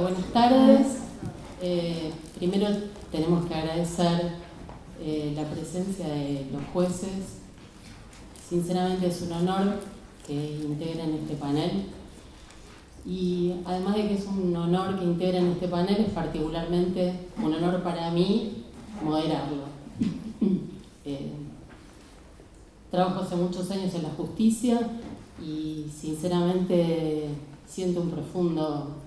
buenas tardes. Primero tenemos que agradecer la presencia de los jueces. Sinceramente es un honor que integren este panel. Y además de que es un honor que integren este panel, es particularmente un honor para mí moderarlo. Trabajo hace muchos años en la justicia y sinceramente siento un profundo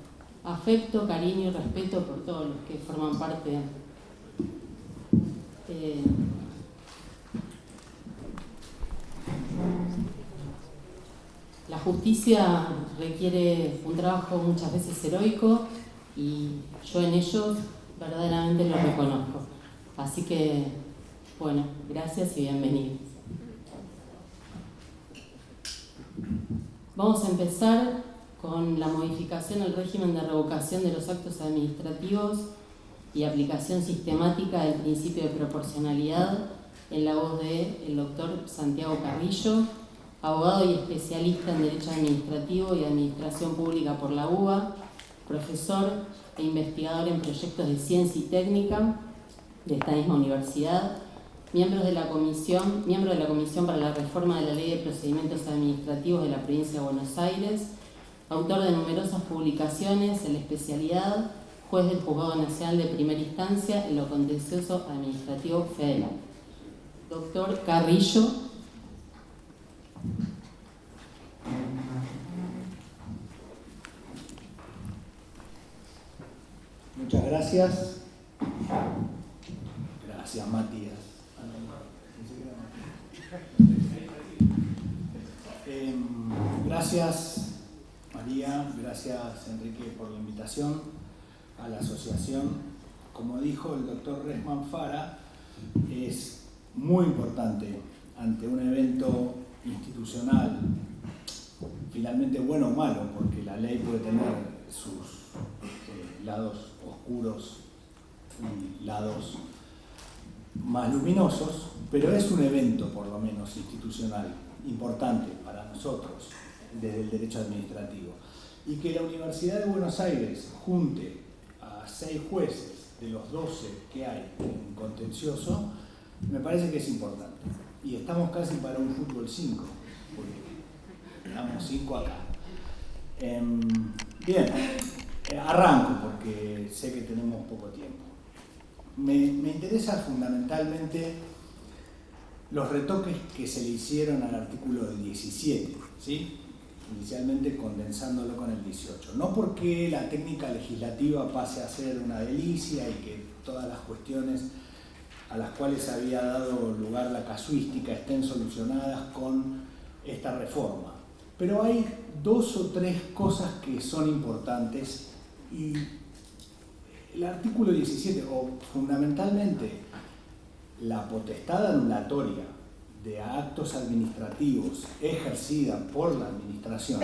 afecto, cariño y respeto por todos los que forman parte. La justicia requiere un trabajo muchas veces heroico y yo en ellos verdaderamente lo reconozco. Así que, bueno, gracias y bienvenidos. Vamos a empezar con la modificación del régimen de revocación de los actos administrativos y aplicación sistemática del principio de proporcionalidad en la voz del doctor Santiago Carrillo, abogado y especialista en Derecho Administrativo y Administración Pública por la UBA, profesor e investigador en proyectos de ciencia y técnica de esta misma universidad, miembro de la Comisión para la Reforma de la Ley de Procedimientos Administrativos de la Provincia de Buenos Aires, autor de numerosas publicaciones en la especialidad, juez del Juzgado Nacional de Primera Instancia en lo Contencioso Administrativo Federal. Doctor Carrillo. Muchas gracias. Gracias, Matías. Gracias, María. Gracias, Enrique, por la invitación a la asociación. Como dijo el doctor Resman Fara, es muy importante ante un evento institucional, finalmente bueno o malo, porque la ley puede tener sus lados oscuros y lados más luminosos, pero es un evento, por lo menos institucional, importante para nosotros desde el derecho administrativo. Y que la Universidad de Buenos Aires junte a 6 jueces de los 12 que hay en contencioso, me parece que es importante. Y estamos casi para un fútbol 5, porque estamos 5 acá. Bien, arranco porque sé que tenemos poco tiempo. Me interesa fundamentalmente los retoques que se le hicieron al artículo 17, ¿sí? Inicialmente condensándolo con el 18. No porque la técnica legislativa pase a ser una delicia y que todas las cuestiones a las cuales había dado lugar la casuística estén solucionadas con esta reforma. Pero hay 2 o 3 cosas que son importantes y el artículo 17, o fundamentalmente la potestad anulatoria de actos administrativos ejercida por la administración,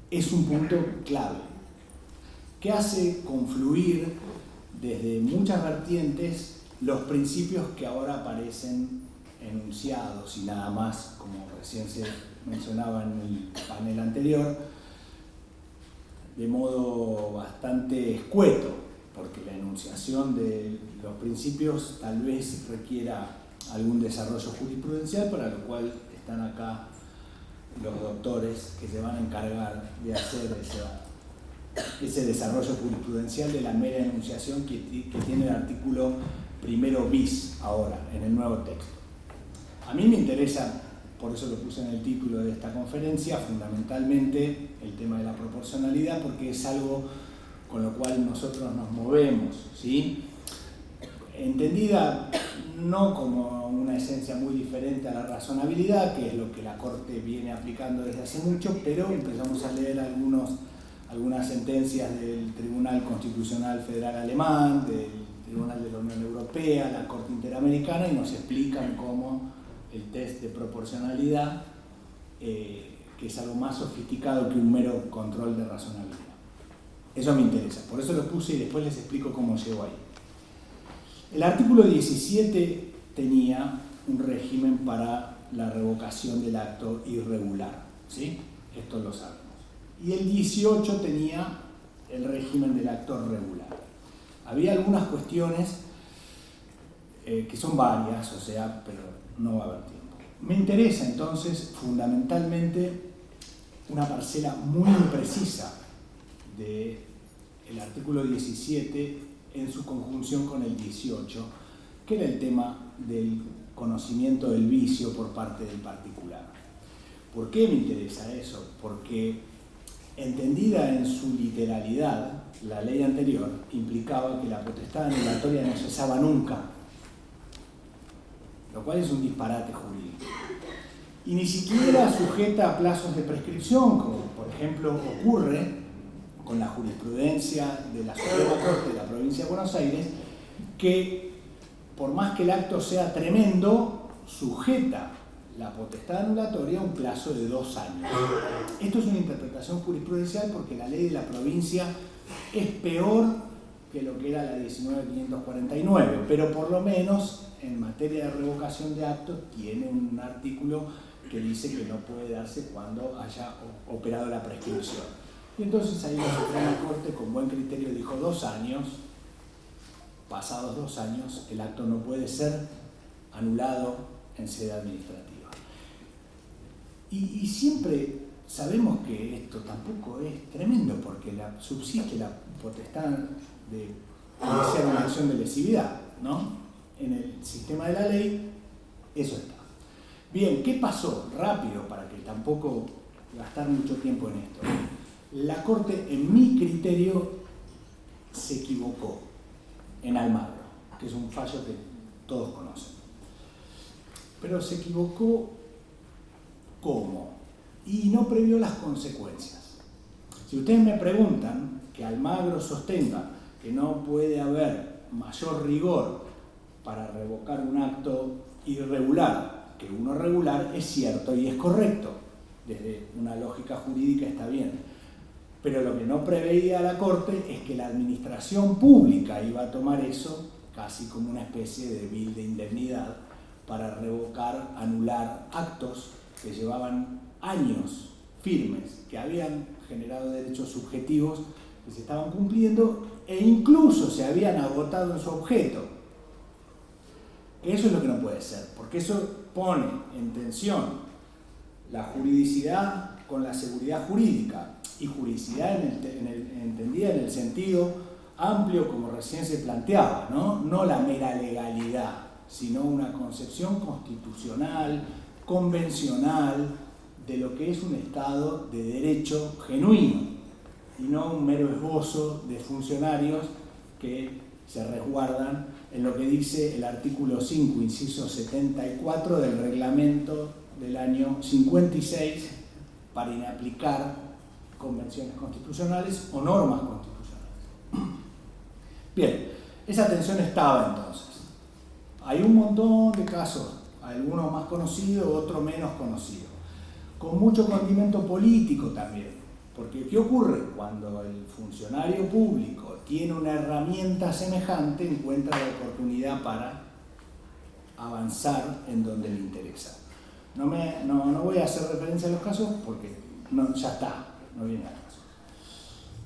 es un punto clave que hace confluir desde muchas vertientes los principios que ahora aparecen enunciados y nada más, como recién se mencionaba en el panel anterior, de modo bastante escueto, porque la enunciación de los principios tal vez requiera algún desarrollo jurisprudencial, para lo cual están acá los doctores que se van a encargar de hacer ese desarrollo jurisprudencial de la mera enunciación que tiene el artículo 1 bis ahora, en el nuevo texto. A mí me interesa, por eso lo puse en el título de esta conferencia, fundamentalmente el tema de la proporcionalidad, porque es algo con lo cual nosotros nos movemos, ¿sí? Entendida no como una esencia muy diferente a la razonabilidad, que es lo que la Corte viene aplicando desde hace mucho, pero empezamos a leer algunas sentencias del Tribunal Constitucional Federal Alemán, del Tribunal de la Unión Europea, la Corte Interamericana, y nos explican cómo el test de proporcionalidad, que es algo más sofisticado que un mero control de razonabilidad. Eso me interesa, por eso lo puse y después les explico cómo llegó ahí. El artículo 17 tenía un régimen para la revocación del acto irregular, ¿sí? Esto lo sabemos. Y el 18 tenía el régimen del acto regular. Había algunas cuestiones que son varias, o sea, pero no va a haber tiempo. Me interesa entonces fundamentalmente una parcela muy imprecisa del artículo 17 en su conjunción con el 18, que era el tema del conocimiento del vicio por parte del particular. ¿Por qué me interesa eso? Porque entendida en su literalidad, la ley anterior implicaba que la potestad anulatoria no cesaba nunca, lo cual es un disparate jurídico. Y ni siquiera sujeta a plazos de prescripción, como por ejemplo ocurre con la jurisprudencia de la Suprema Corte de la Provincia de Buenos Aires, que por más que el acto sea tremendo, sujeta la potestad anulatoria a un plazo de 2 años. Esto es una interpretación jurisprudencial porque la ley de la provincia es peor que lo que era la 19.549, pero por lo menos en materia de revocación de actos tiene un artículo que dice que no puede darse cuando haya operado la prescripción. Y entonces ahí la Suprema Corte con buen criterio dijo 2 años, pasados 2 años, el acto no puede ser anulado en sede administrativa. Y siempre sabemos que esto tampoco es tremendo porque subsiste la potestad de iniciar una acción de lesividad, ¿no? En el sistema de la ley, eso está. Bien, ¿qué pasó? Rápido, para que tampoco gastar mucho tiempo en esto. La Corte, en mi criterio, se equivocó en Almagro, que es un fallo que todos conocen. Pero se equivocó ¿cómo? Y no previó las consecuencias. Si ustedes me preguntan que Almagro sostenga que no puede haber mayor rigor para revocar un acto irregular que uno regular, es cierto y es correcto. Desde una lógica jurídica está bien. Pero lo que no preveía la Corte es que la administración pública iba a tomar eso casi como una especie de bill de indemnidad para revocar, anular actos que llevaban años firmes, que habían generado derechos subjetivos que se estaban cumpliendo e incluso se habían agotado en su objeto. Eso es lo que no puede ser, porque eso pone en tensión la juridicidad con la seguridad jurídica, y juridicidad entendida en el sentido amplio como recién se planteaba, no la mera legalidad, sino una concepción constitucional, convencional, de lo que es un Estado de derecho genuino, y no un mero esbozo de funcionarios que se resguardan en lo que dice el artículo 5, inciso 74 del reglamento del año 56 para inaplicar convenciones constitucionales o normas constitucionales. Bien, esa tensión estaba entonces. Hay un montón de casos, algunos más conocidos, otros menos conocidos, con mucho condimento político también. Porque ¿qué ocurre? Cuando el funcionario público tiene una herramienta semejante, encuentra la oportunidad para avanzar en donde le interesa. No voy a hacer referencia a los casos porque ya está, no viene al caso.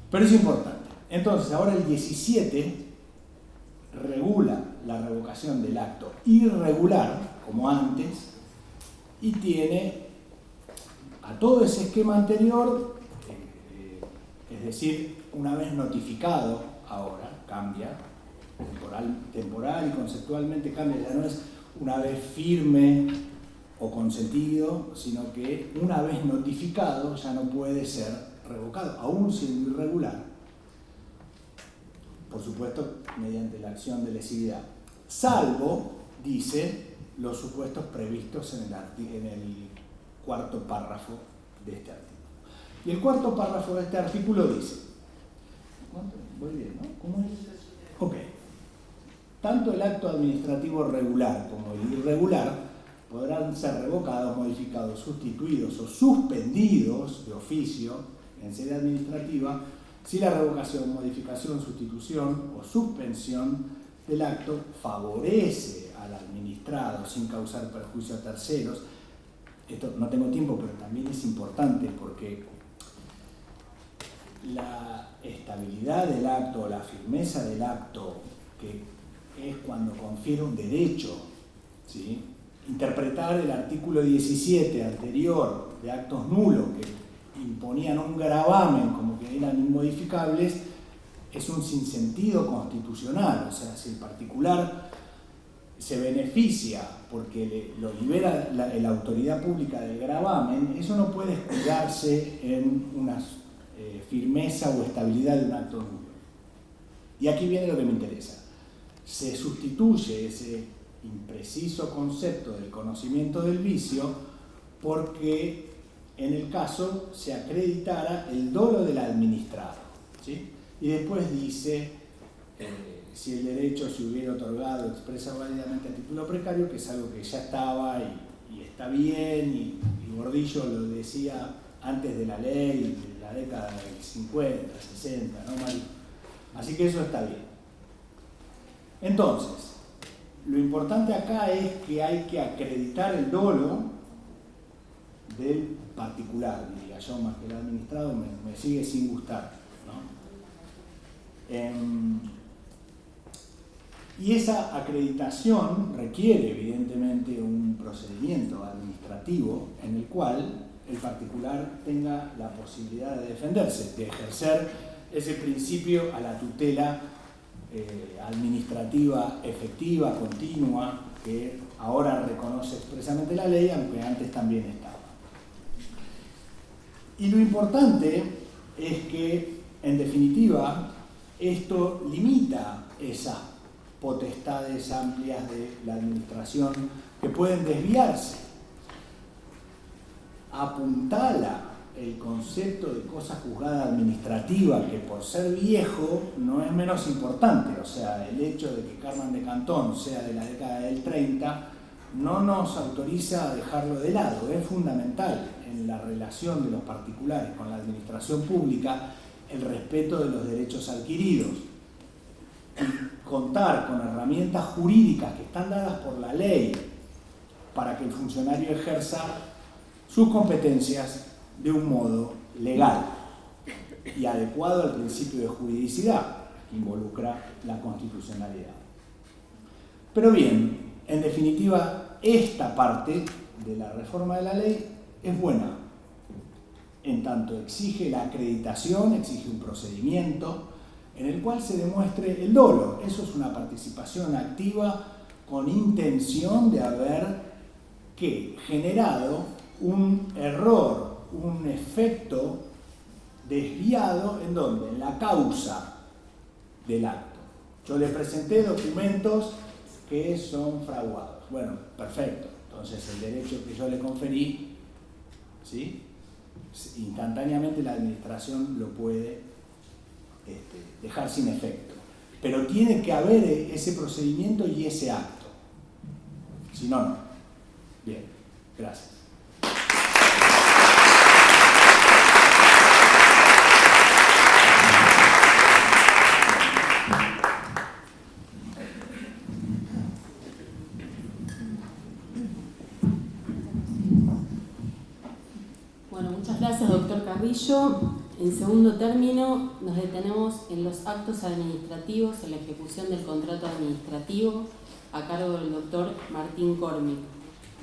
Pero es importante. Entonces, ahora el 17 regula la revocación del acto irregular, como antes, y tiene a todo ese esquema anterior, es decir, una vez notificado, ahora cambia, temporal y conceptualmente cambia, ya no es una vez firme o consentido, sino que una vez notificado ya no puede ser revocado, aún siendo irregular, por supuesto mediante la acción de lesividad, salvo, dice, los supuestos previstos en el cuarto párrafo de este artículo. Y el cuarto párrafo de este artículo dice, voy bien, ¿no? ¿Cómo es? Ok. Tanto el acto administrativo regular como el irregular podrán ser revocados, modificados, sustituidos o suspendidos de oficio en sede administrativa si la revocación, modificación, sustitución o suspensión del acto favorece al administrado sin causar perjuicio a terceros. Esto no tengo tiempo, pero también es importante porque la estabilidad del acto, la firmeza del acto, que es cuando confiere un derecho, ¿sí? Interpretar el artículo 17 anterior de actos nulos que imponían un gravamen como que eran inmodificables es un sinsentido constitucional. O sea, si el particular se beneficia porque lo libera la autoridad pública del gravamen, eso no puede escudarse en una firmeza o estabilidad de un acto nulo. Y aquí viene lo que me interesa. Se sustituye ese impreciso concepto del conocimiento del vicio porque en el caso se acreditara el dolo del administrado, ¿sí? Y después dice si el derecho se hubiera otorgado expresa válidamente a título precario, que es algo que ya estaba y está bien, y Gordillo lo decía antes de la ley, de la década del 50, 60, ¿no, Mario? Así que eso está bien. Entonces, lo importante acá es que hay que acreditar el dolo del particular, diría yo, más que el administrado, me sigue sin gustar, ¿no? Y esa acreditación requiere evidentemente un procedimiento administrativo en el cual el particular tenga la posibilidad de defenderse, de ejercer ese principio a la tutela administrativa efectiva, continua, que ahora reconoce expresamente la ley, aunque antes también estaba. Y lo importante es que, en definitiva, esto limita esas potestades amplias de la administración que pueden desviarse. Apuntala el concepto de cosa juzgada administrativa, que por ser viejo no es menos importante. O sea, el hecho de que Carmen de Cantón sea de la década del 30 no nos autoriza a dejarlo de lado. Es fundamental en la relación de los particulares con la administración pública el respeto de los derechos adquiridos. Y contar con herramientas jurídicas que están dadas por la ley para que el funcionario ejerza sus competencias de un modo legal y adecuado al principio de juridicidad que involucra la constitucionalidad. Pero bien, en definitiva, esta parte de la reforma de la ley es buena, en tanto exige la acreditación, exige un procedimiento en el cual se demuestre el dolo. Eso es una participación activa con intención de haber generado un error, un efecto desviado, ¿en dónde? En la causa del acto. Yo le presenté documentos que son fraguados. Bueno, perfecto. Entonces el derecho que yo le conferí, ¿sí? Instantáneamente la administración lo puede dejar sin efecto. Pero tiene que haber ese procedimiento y ese acto. Si no, no. Bien, gracias. Bueno, muchas gracias, doctor Carrillo. En segundo término, nos detenemos en los actos administrativos, en la ejecución del contrato administrativo a cargo del doctor Martín Cormick,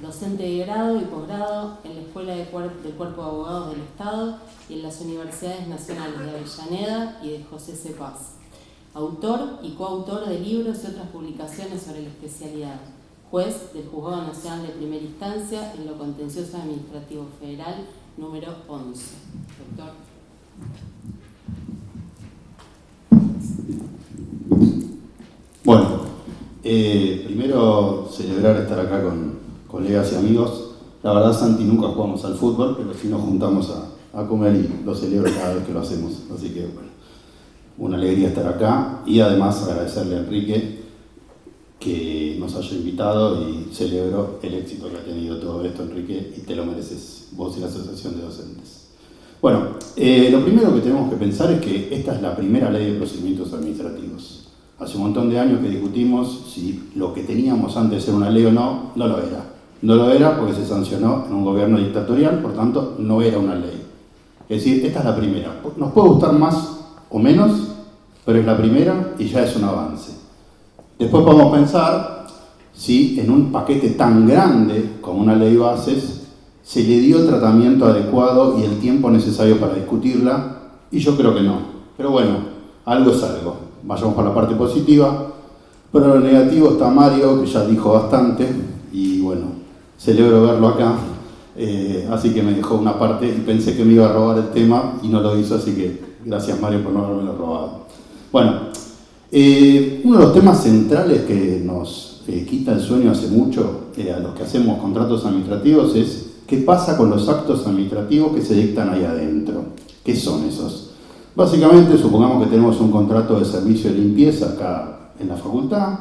docente de grado y posgrado en la Escuela del Cuerpo de Abogados del Estado y en las Universidades Nacionales de Avellaneda y de José C. Paz. Autor y coautor de libros y otras publicaciones sobre la especialidad. Juez del Juzgado Nacional de Primera Instancia en lo Contencioso Administrativo Federal número 11. Doctor. Bueno, primero celebrar estar acá con colegas y amigos. La verdad, Santi, nunca jugamos al fútbol, pero sí nos juntamos a comer y lo celebro cada vez que lo hacemos. Así que, bueno, una alegría estar acá y además agradecerle a Enrique que nos haya invitado y celebro el éxito que ha tenido todo esto, Enrique, y te lo mereces vos y la Asociación de Docentes. Bueno, lo primero que tenemos que pensar es que esta es la primera ley de procedimientos administrativos. Hace un montón de años que discutimos si lo que teníamos antes era una ley o no, no lo era. No lo era porque se sancionó en un gobierno dictatorial, por tanto, no era una ley. Es decir, esta es la primera. Nos puede gustar más o menos, pero es la primera y ya es un avance. Después podemos pensar si en un paquete tan grande como una ley bases se le dio el tratamiento adecuado y el tiempo necesario para discutirla, y yo creo que no. Pero bueno, algo es algo. Vayamos por la parte positiva. Pero lo negativo está Mario, que ya dijo bastante, y bueno, celebro verlo acá. Así que me dejó una parte y pensé que me iba a robar el tema y no lo hizo, así que gracias Mario por no haberme robado. Bueno, uno de los temas centrales que nos quita el sueño hace mucho a los que hacemos contratos administrativos es qué pasa con los actos administrativos que se dictan ahí adentro. ¿Qué son esos? Básicamente, supongamos que tenemos un contrato de servicio de limpieza acá en la facultad,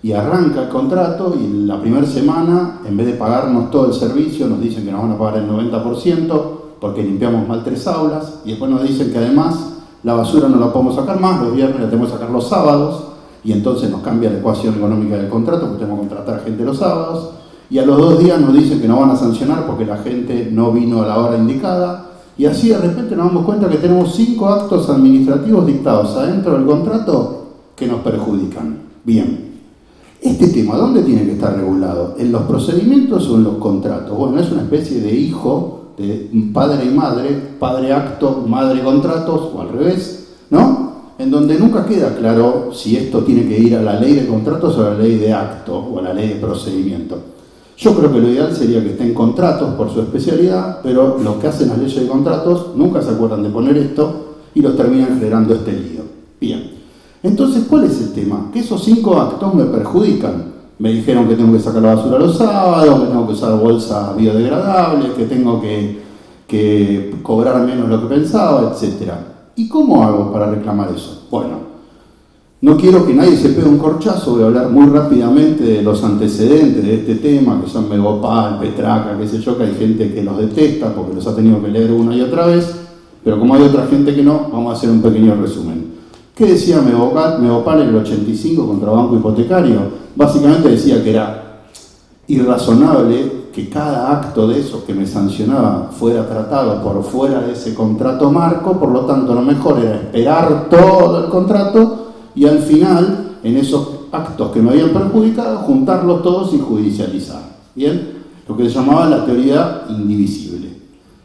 y arranca el contrato y la primera semana, en vez de pagarnos todo el servicio, nos dicen que nos van a pagar el 90% porque limpiamos mal 3 aulas, y después nos dicen que además la basura no la podemos sacar más, los viernes la tenemos que sacar los sábados, y entonces nos cambia la ecuación económica del contrato porque tenemos que contratar gente los sábados, y a los 2 días nos dicen que nos van a sancionar porque la gente no vino a la hora indicada, y así de repente nos damos cuenta que tenemos 5 actos administrativos dictados adentro del contrato que nos perjudican. Bien. Este tema, ¿dónde tiene que estar regulado? ¿En los procedimientos o en los contratos? Bueno, es una especie de hijo, de padre y madre, padre acto, madre contratos, o al revés, ¿no? En donde nunca queda claro si esto tiene que ir a la ley de contratos o a la ley de acto, o a la ley de procedimiento. Yo creo que lo ideal sería que estén contratos por su especialidad, pero los que hacen las leyes de contratos nunca se acuerdan de poner esto y los terminan generando este lío. Bien. Entonces, ¿cuál es el tema? Que esos 5 actos me perjudican. Me dijeron que tengo que sacar la basura los sábados, que tengo que usar bolsas biodegradables, que tengo que cobrar menos lo que pensaba, etc. ¿Y cómo hago para reclamar eso? Bueno, no quiero que nadie se pegue un corchazo, voy a hablar muy rápidamente de los antecedentes de este tema, que son Megopal, Petraca, qué sé yo, que hay gente que los detesta porque los ha tenido que leer una y otra vez, pero como hay otra gente que no, vamos a hacer un pequeño resumen. ¿Qué decía Megopal en el 85 contra Banco Hipotecario? Básicamente decía que era irrazonable que cada acto de esos que me sancionaba fuera tratado por fuera de ese contrato marco, por lo tanto lo mejor era esperar todo el contrato y al final, en esos actos que me habían perjudicado, juntarlos todos y judicializar. ¿Bien? Lo que se llamaba la teoría indivisible.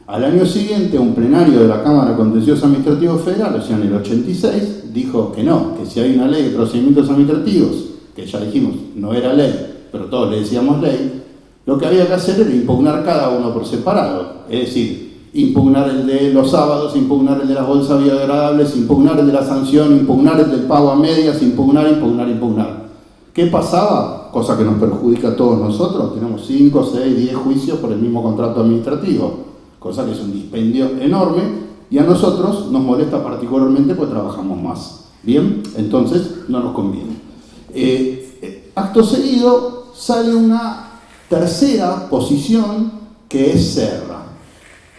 Al año siguiente, un plenario de la Cámara de Contencioso Administrativo Federal, o sea, en el 86, dijo que no, que si hay una ley de procedimientos administrativos, que ya dijimos no era ley, pero todos le decíamos ley, lo que había que hacer era impugnar cada uno por separado. Es decir, impugnar el de los sábados, impugnar el de las bolsas biodegradables, impugnar el de la sanción, impugnar el del pago a medias, impugnar. ¿Qué pasaba? Cosa que nos perjudica a todos nosotros, tenemos 5, 6, 10 juicios por el mismo contrato administrativo. Cosa que es un dispendio enorme y a nosotros nos molesta particularmente porque trabajamos más. Bien, entonces no nos conviene. Acto seguido sale una tercera posición que es Serra,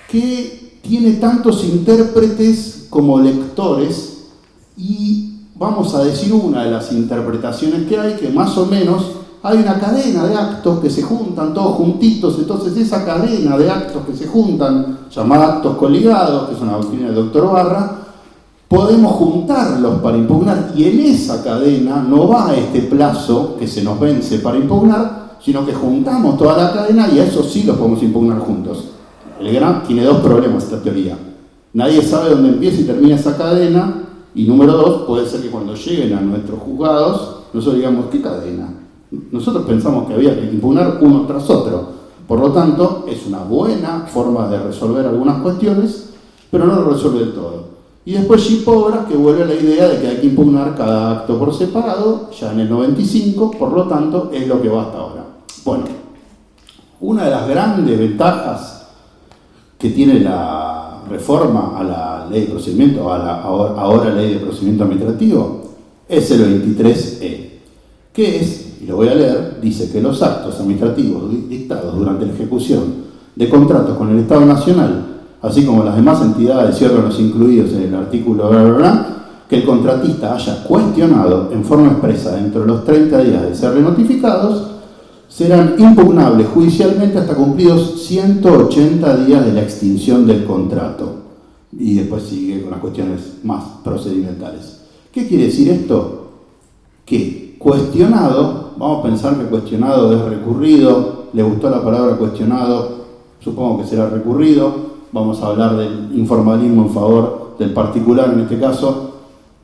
que tiene tantos intérpretes como lectores y vamos a decir una de las interpretaciones que hay, que más o menos hay una cadena de actos que se juntan todos juntitos, entonces esa cadena de actos que se juntan, llamada actos coligados, que es una doctrina del doctor Barra, podemos juntarlos para impugnar y en esa cadena no va este plazo que se nos vence para impugnar, sino que juntamos toda la cadena y a eso sí los podemos impugnar juntos. El gran tiene 2 problemas esta teoría. Nadie sabe dónde empieza y termina esa cadena y número 2, puede ser que cuando lleguen a nuestros juzgados nosotros digamos, ¿qué cadena? Nosotros pensamos que había que impugnar uno tras otro. Por lo tanto, es una buena forma de resolver algunas cuestiones, pero no lo resuelve del todo. Y después Gipobras, que vuelve a la idea de que hay que impugnar cada acto por separado, ya en el 95, por lo tanto, es lo que va hasta ahora. Bueno, una de las grandes ventajas que tiene la reforma a la ley de procedimiento, a la ahora ley de procedimiento administrativo, es el 23E, que es, y lo voy a leer, dice que los actos administrativos dictados durante la ejecución de contratos con el Estado Nacional, así como las demás entidades y órganos incluidos en el artículo que el contratista haya cuestionado en forma expresa dentro de los 30 días de serle notificados, serán impugnables judicialmente hasta cumplidos 180 días de la extinción del contrato. y después sigue con las cuestiones más procedimentales. ¿Qué quiere decir esto? Que cuestionado, vamos a pensar que cuestionado es recurrido, le gustó la palabra cuestionado, supongo que será recurrido, vamos a hablar del informalismo en favor del particular en este caso,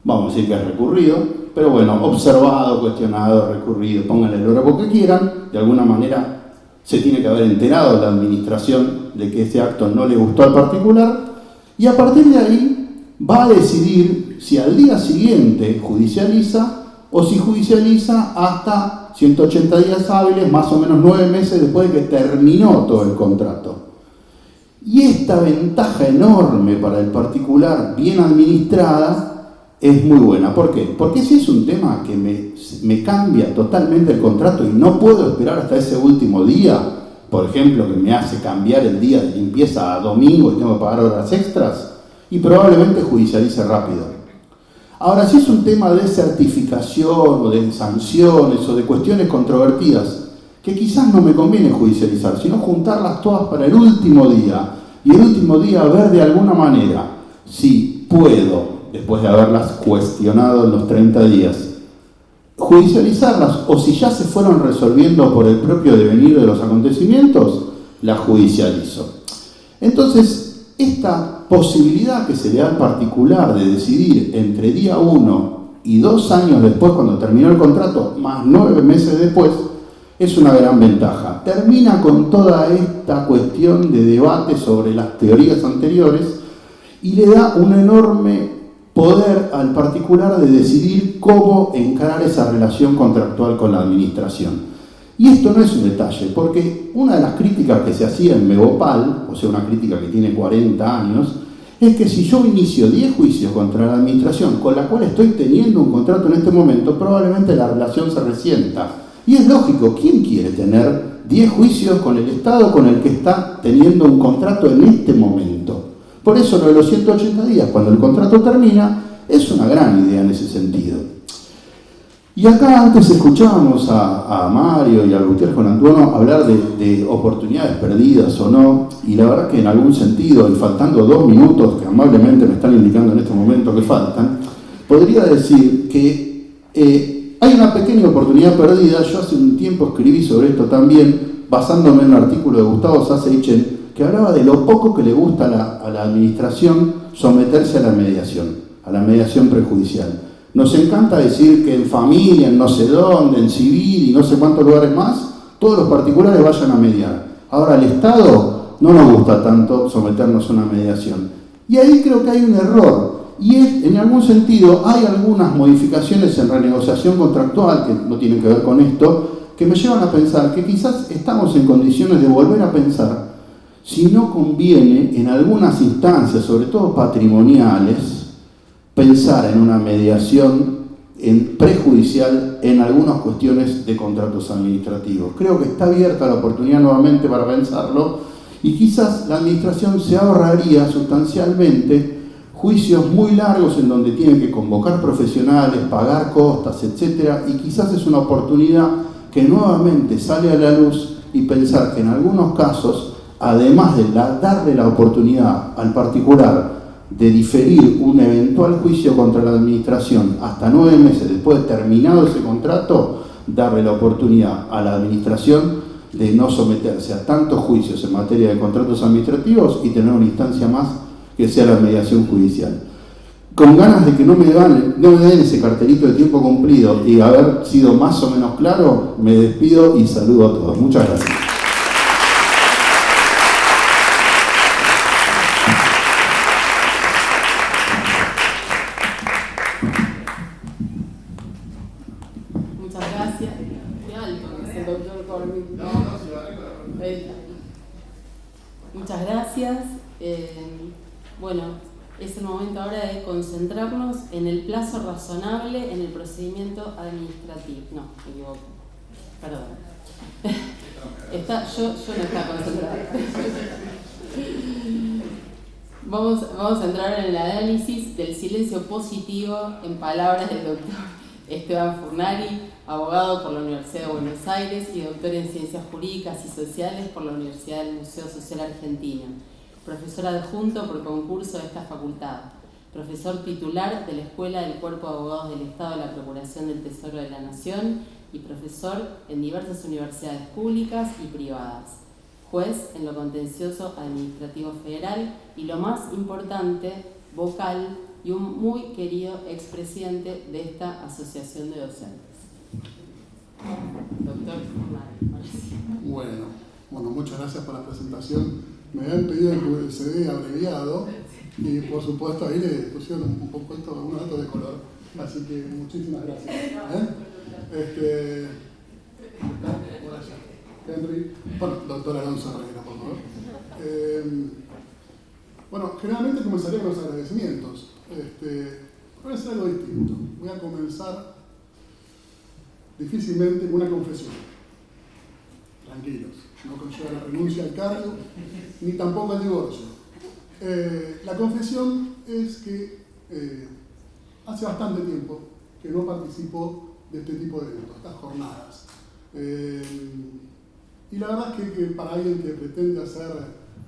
vamos a decir que es recurrido, pero bueno, observado, cuestionado, recurrido, pónganle el verbo que quieran, de alguna manera se tiene que haber enterado la administración de que ese acto no le gustó al particular, y a partir de ahí va a decidir si al día siguiente judicializa o si judicializa hasta 180 días hábiles, más o menos 9 meses después de que terminó todo el contrato. Y esta ventaja enorme para el particular bien administrada es muy buena. ¿Por qué? Porque si es un tema que me cambia totalmente el contrato y no puedo esperar hasta ese último día, por ejemplo, que me hace cambiar el día de limpieza a domingo y tengo que pagar horas extras, y probablemente judicialice rápido. Ahora, si es un tema de certificación o de sanciones o de cuestiones controvertidas, que quizás no me conviene judicializar, sino juntarlas todas para el último día, y el último día ver de alguna manera si puedo, después de haberlas cuestionado en los 30 días, judicializarlas, o si ya se fueron resolviendo por el propio devenir de los acontecimientos, las judicializo. Entonces, esta posibilidad que se le da al particular de decidir entre día 1 y 2 años después, cuando terminó el contrato, más 9 meses después, es una gran ventaja. Termina con toda esta cuestión de debate sobre las teorías anteriores y le da un enorme poder al particular de decidir cómo encarar esa relación contractual con la administración. Y esto no es un detalle, porque una de las críticas que se hacía en Megopal, o sea, una crítica que tiene 40 años, es que si yo inicio 10 juicios contra la administración con la cual estoy teniendo un contrato en este momento, probablemente la relación se resienta. Y es lógico, ¿quién quiere tener 10 juicios con el Estado con el que está teniendo un contrato en este momento? Por eso lo de los 180 días, cuando el contrato termina, es una gran idea en ese sentido. Y acá antes escuchábamos a Mario y a Gutiérrez con Antuono hablar de oportunidades perdidas o no, y la verdad que en algún sentido, y faltando 2 minutos, que amablemente me están indicando en este momento que faltan, podría decir que hay una pequeña oportunidad perdida. Yo hace un tiempo escribí sobre esto también, basándome en un artículo de Gustavo Sasse-Eichen, que hablaba de lo poco que le gusta a la administración someterse a la mediación prejudicial. Nos encanta decir que en familia, en no sé dónde, en civil y no sé cuántos lugares más, todos los particulares vayan a mediar. Ahora, al Estado no nos gusta tanto someternos a una mediación. Y ahí creo que hay un error. Y en algún sentido hay algunas modificaciones en renegociación contractual, que no tienen que ver con esto, que me llevan a pensar que quizás estamos en condiciones de volver a pensar si no conviene en algunas instancias, sobre todo patrimoniales, pensar en una mediación prejudicial en algunas cuestiones de contratos administrativos. Creo que está abierta la oportunidad nuevamente para pensarlo, y quizás la administración se ahorraría sustancialmente juicios muy largos en donde tienen que convocar profesionales, pagar costas, etc. Y quizás es una oportunidad que nuevamente sale a la luz, y pensar que en algunos casos, además de darle la oportunidad al particular de diferir un eventual juicio contra la administración hasta 9 meses después de terminado ese contrato, darle la oportunidad a la administración de no someterse a tantos juicios en materia de contratos administrativos y tener una instancia más que sea la mediación judicial. Con ganas de que no me den ese cartelito de tiempo cumplido y haber sido más o menos claro, me despido y saludo a todos. Muchas gracias. Muchas gracias. Bueno, es el momento ahora de concentrarnos en el plazo razonable en el procedimiento administrativo. No, me equivoco. Perdón. Yo no estaba concentrada. Vamos a entrar en el análisis del silencio positivo en palabras del doctor Esteban Furnari, abogado por la Universidad de Buenos Aires y doctor en Ciencias Jurídicas y Sociales por la Universidad del Museo Social Argentino. profesor adjunto por concurso de esta facultad, profesor titular de la Escuela del Cuerpo de Abogados del Estado de la Procuración del Tesoro de la Nación y profesor en diversas universidades públicas y privadas, juez en lo contencioso administrativo federal y, lo más importante, vocal y un muy querido expresidente de esta asociación de docentes. Doctor Bueno, muchas gracias por la presentación. Me habían pedido el CD abreviado y por supuesto ahí le pusieron un poco algunos datos de color. Así que muchísimas gracias. Por allá. Henry. Bueno, doctor Alonso Herrera, por favor. Bueno, generalmente comenzaría con los agradecimientos. Voy a hacer algo distinto. Voy a comenzar difícilmente con una confesión. Tranquilos, no conlleva la renuncia al cargo, ni tampoco el divorcio. La confesión es que hace bastante tiempo que no participo de este tipo de eventos, estas jornadas. Y la verdad es que para alguien que pretende hacer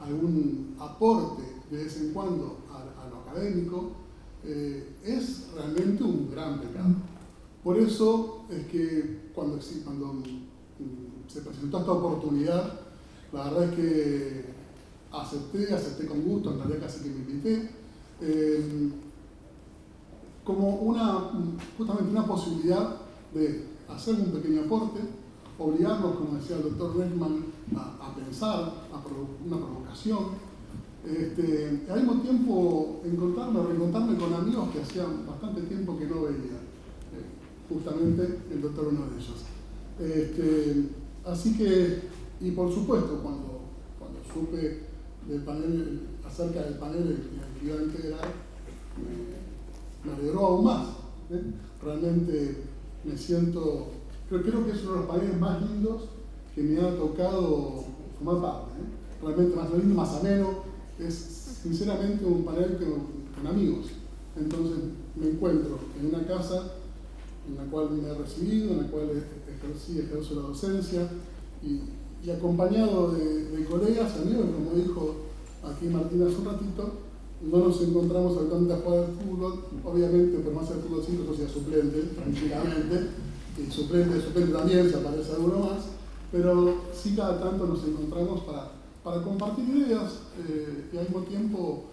algún aporte de vez en cuando a lo académico, es realmente un gran pecado. Por eso es que cuando se presentó esta oportunidad, la verdad es que acepté con gusto, en realidad casi que me invité, como justamente una posibilidad de hacer un pequeño aporte, obligarnos, como decía el doctor Reckman, a pensar, una provocación, al mismo tiempo reencontrarme con amigos que hacían bastante tiempo que no veía, justamente el doctor uno de ellos. Así que, y por supuesto, cuando supe acerca del panel que iba a integrar, me alegró aún más. Realmente me siento, creo que es uno de los paneles más lindos que me ha tocado formar parte. Realmente más lindo, más ameno. Es sinceramente un panel con amigos. Entonces me encuentro en una casa en la cual me he recibido, en la cual ejerzo la docencia y acompañado de colegas, amigos, como dijo aquí Martín hace un ratito, no nos encontramos habitualmente a jugar al fútbol, obviamente por más el fútbol 5 yo sea suplente, tranquilamente, y suplente también, se aparece alguno más, pero sí cada tanto nos encontramos para compartir ideas y al mismo tiempo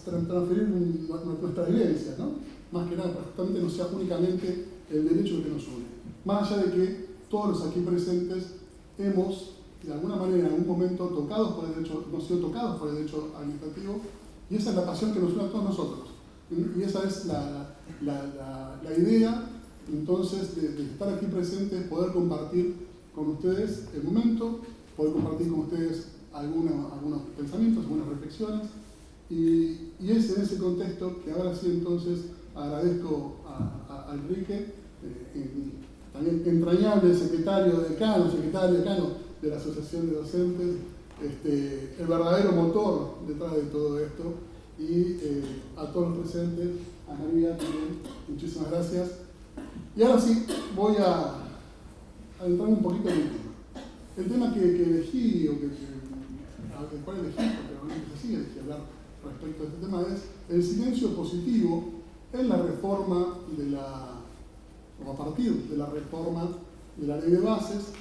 transferir nuestra vivencia, ¿no? Más que nada, justamente no sea únicamente el derecho que nos une. Más allá de que todos los aquí presentes hemos, de alguna manera, en algún momento, hemos sido tocados por el derecho administrativo, y esa es la pasión que nos une a todos nosotros. Y esa es la idea, entonces, de estar aquí presentes, poder compartir con ustedes el momento, poder compartir con ustedes algunos pensamientos, algunas reflexiones, y es en ese contexto que ahora sí, entonces, agradezco a Enrique, también entrañable secretario decano de la Asociación de Docentes, el verdadero motor detrás de todo esto, y a todos los presentes, a María también, muchísimas gracias. Y ahora sí, voy a entrar un poquito en el tema. El tema que elegí, el cual elegí, porque realmente es así, elegí hablar respecto a este tema, es el silencio positivo en la reforma o a partir de la reforma de la ley de bases,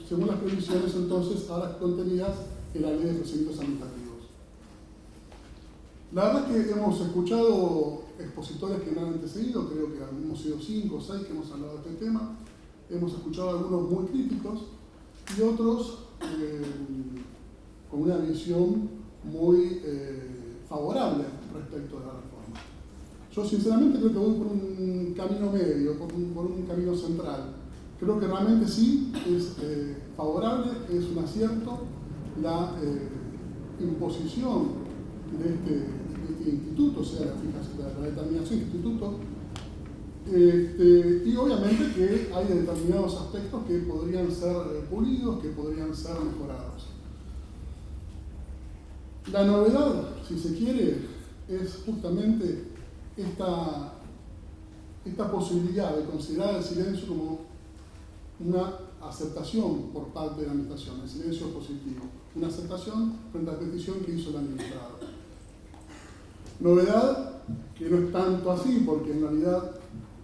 según las previsiones entonces ahora contenidas en la ley de procedimientos administrativos. La verdad es que hemos escuchado expositores que me han antecedido, creo que hemos sido 5 o 6 que hemos hablado de este tema, hemos escuchado algunos muy críticos y otros con una visión muy favorable respecto a la reforma. Yo sinceramente creo que voy por un camino medio, por un camino central. Creo que realmente sí es favorable, es un acierto la imposición de este instituto, o sea, la determinación de instituto, y obviamente que hay determinados aspectos que podrían ser pulidos, que podrían ser mejorados. La novedad, si se quiere, es justamente esta posibilidad de considerar el silencio como una aceptación por parte de la administración, el silencio positivo. una aceptación frente a la petición que hizo el administrado. Novedad que no es tanto así, porque en realidad,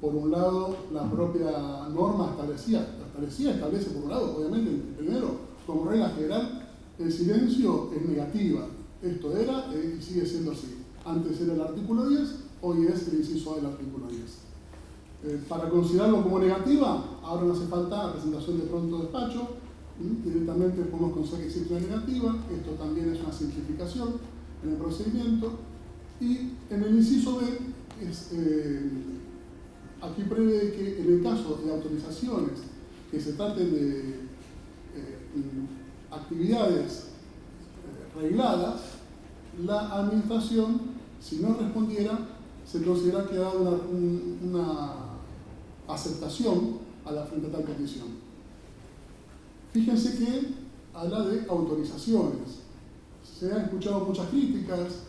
por un lado, la propia norma establece por un lado, obviamente, primero, como regla general, el silencio es negativa. Esto era y sigue siendo así. Antes era el artículo 10, hoy es el inciso A del artículo 10. Para considerarlo como negativa, ahora no hace falta presentación de pronto despacho, directamente podemos considerar que existe una negativa. Esto también es una simplificación en el procedimiento. Y en el inciso B, aquí prevé que en el caso de autorizaciones que se traten de actividades regladas, la administración, si no respondiera, se considera que ha dado una aceptación a la frente a tal petición. Fíjense que habla de autorizaciones. Se han escuchado muchas críticas,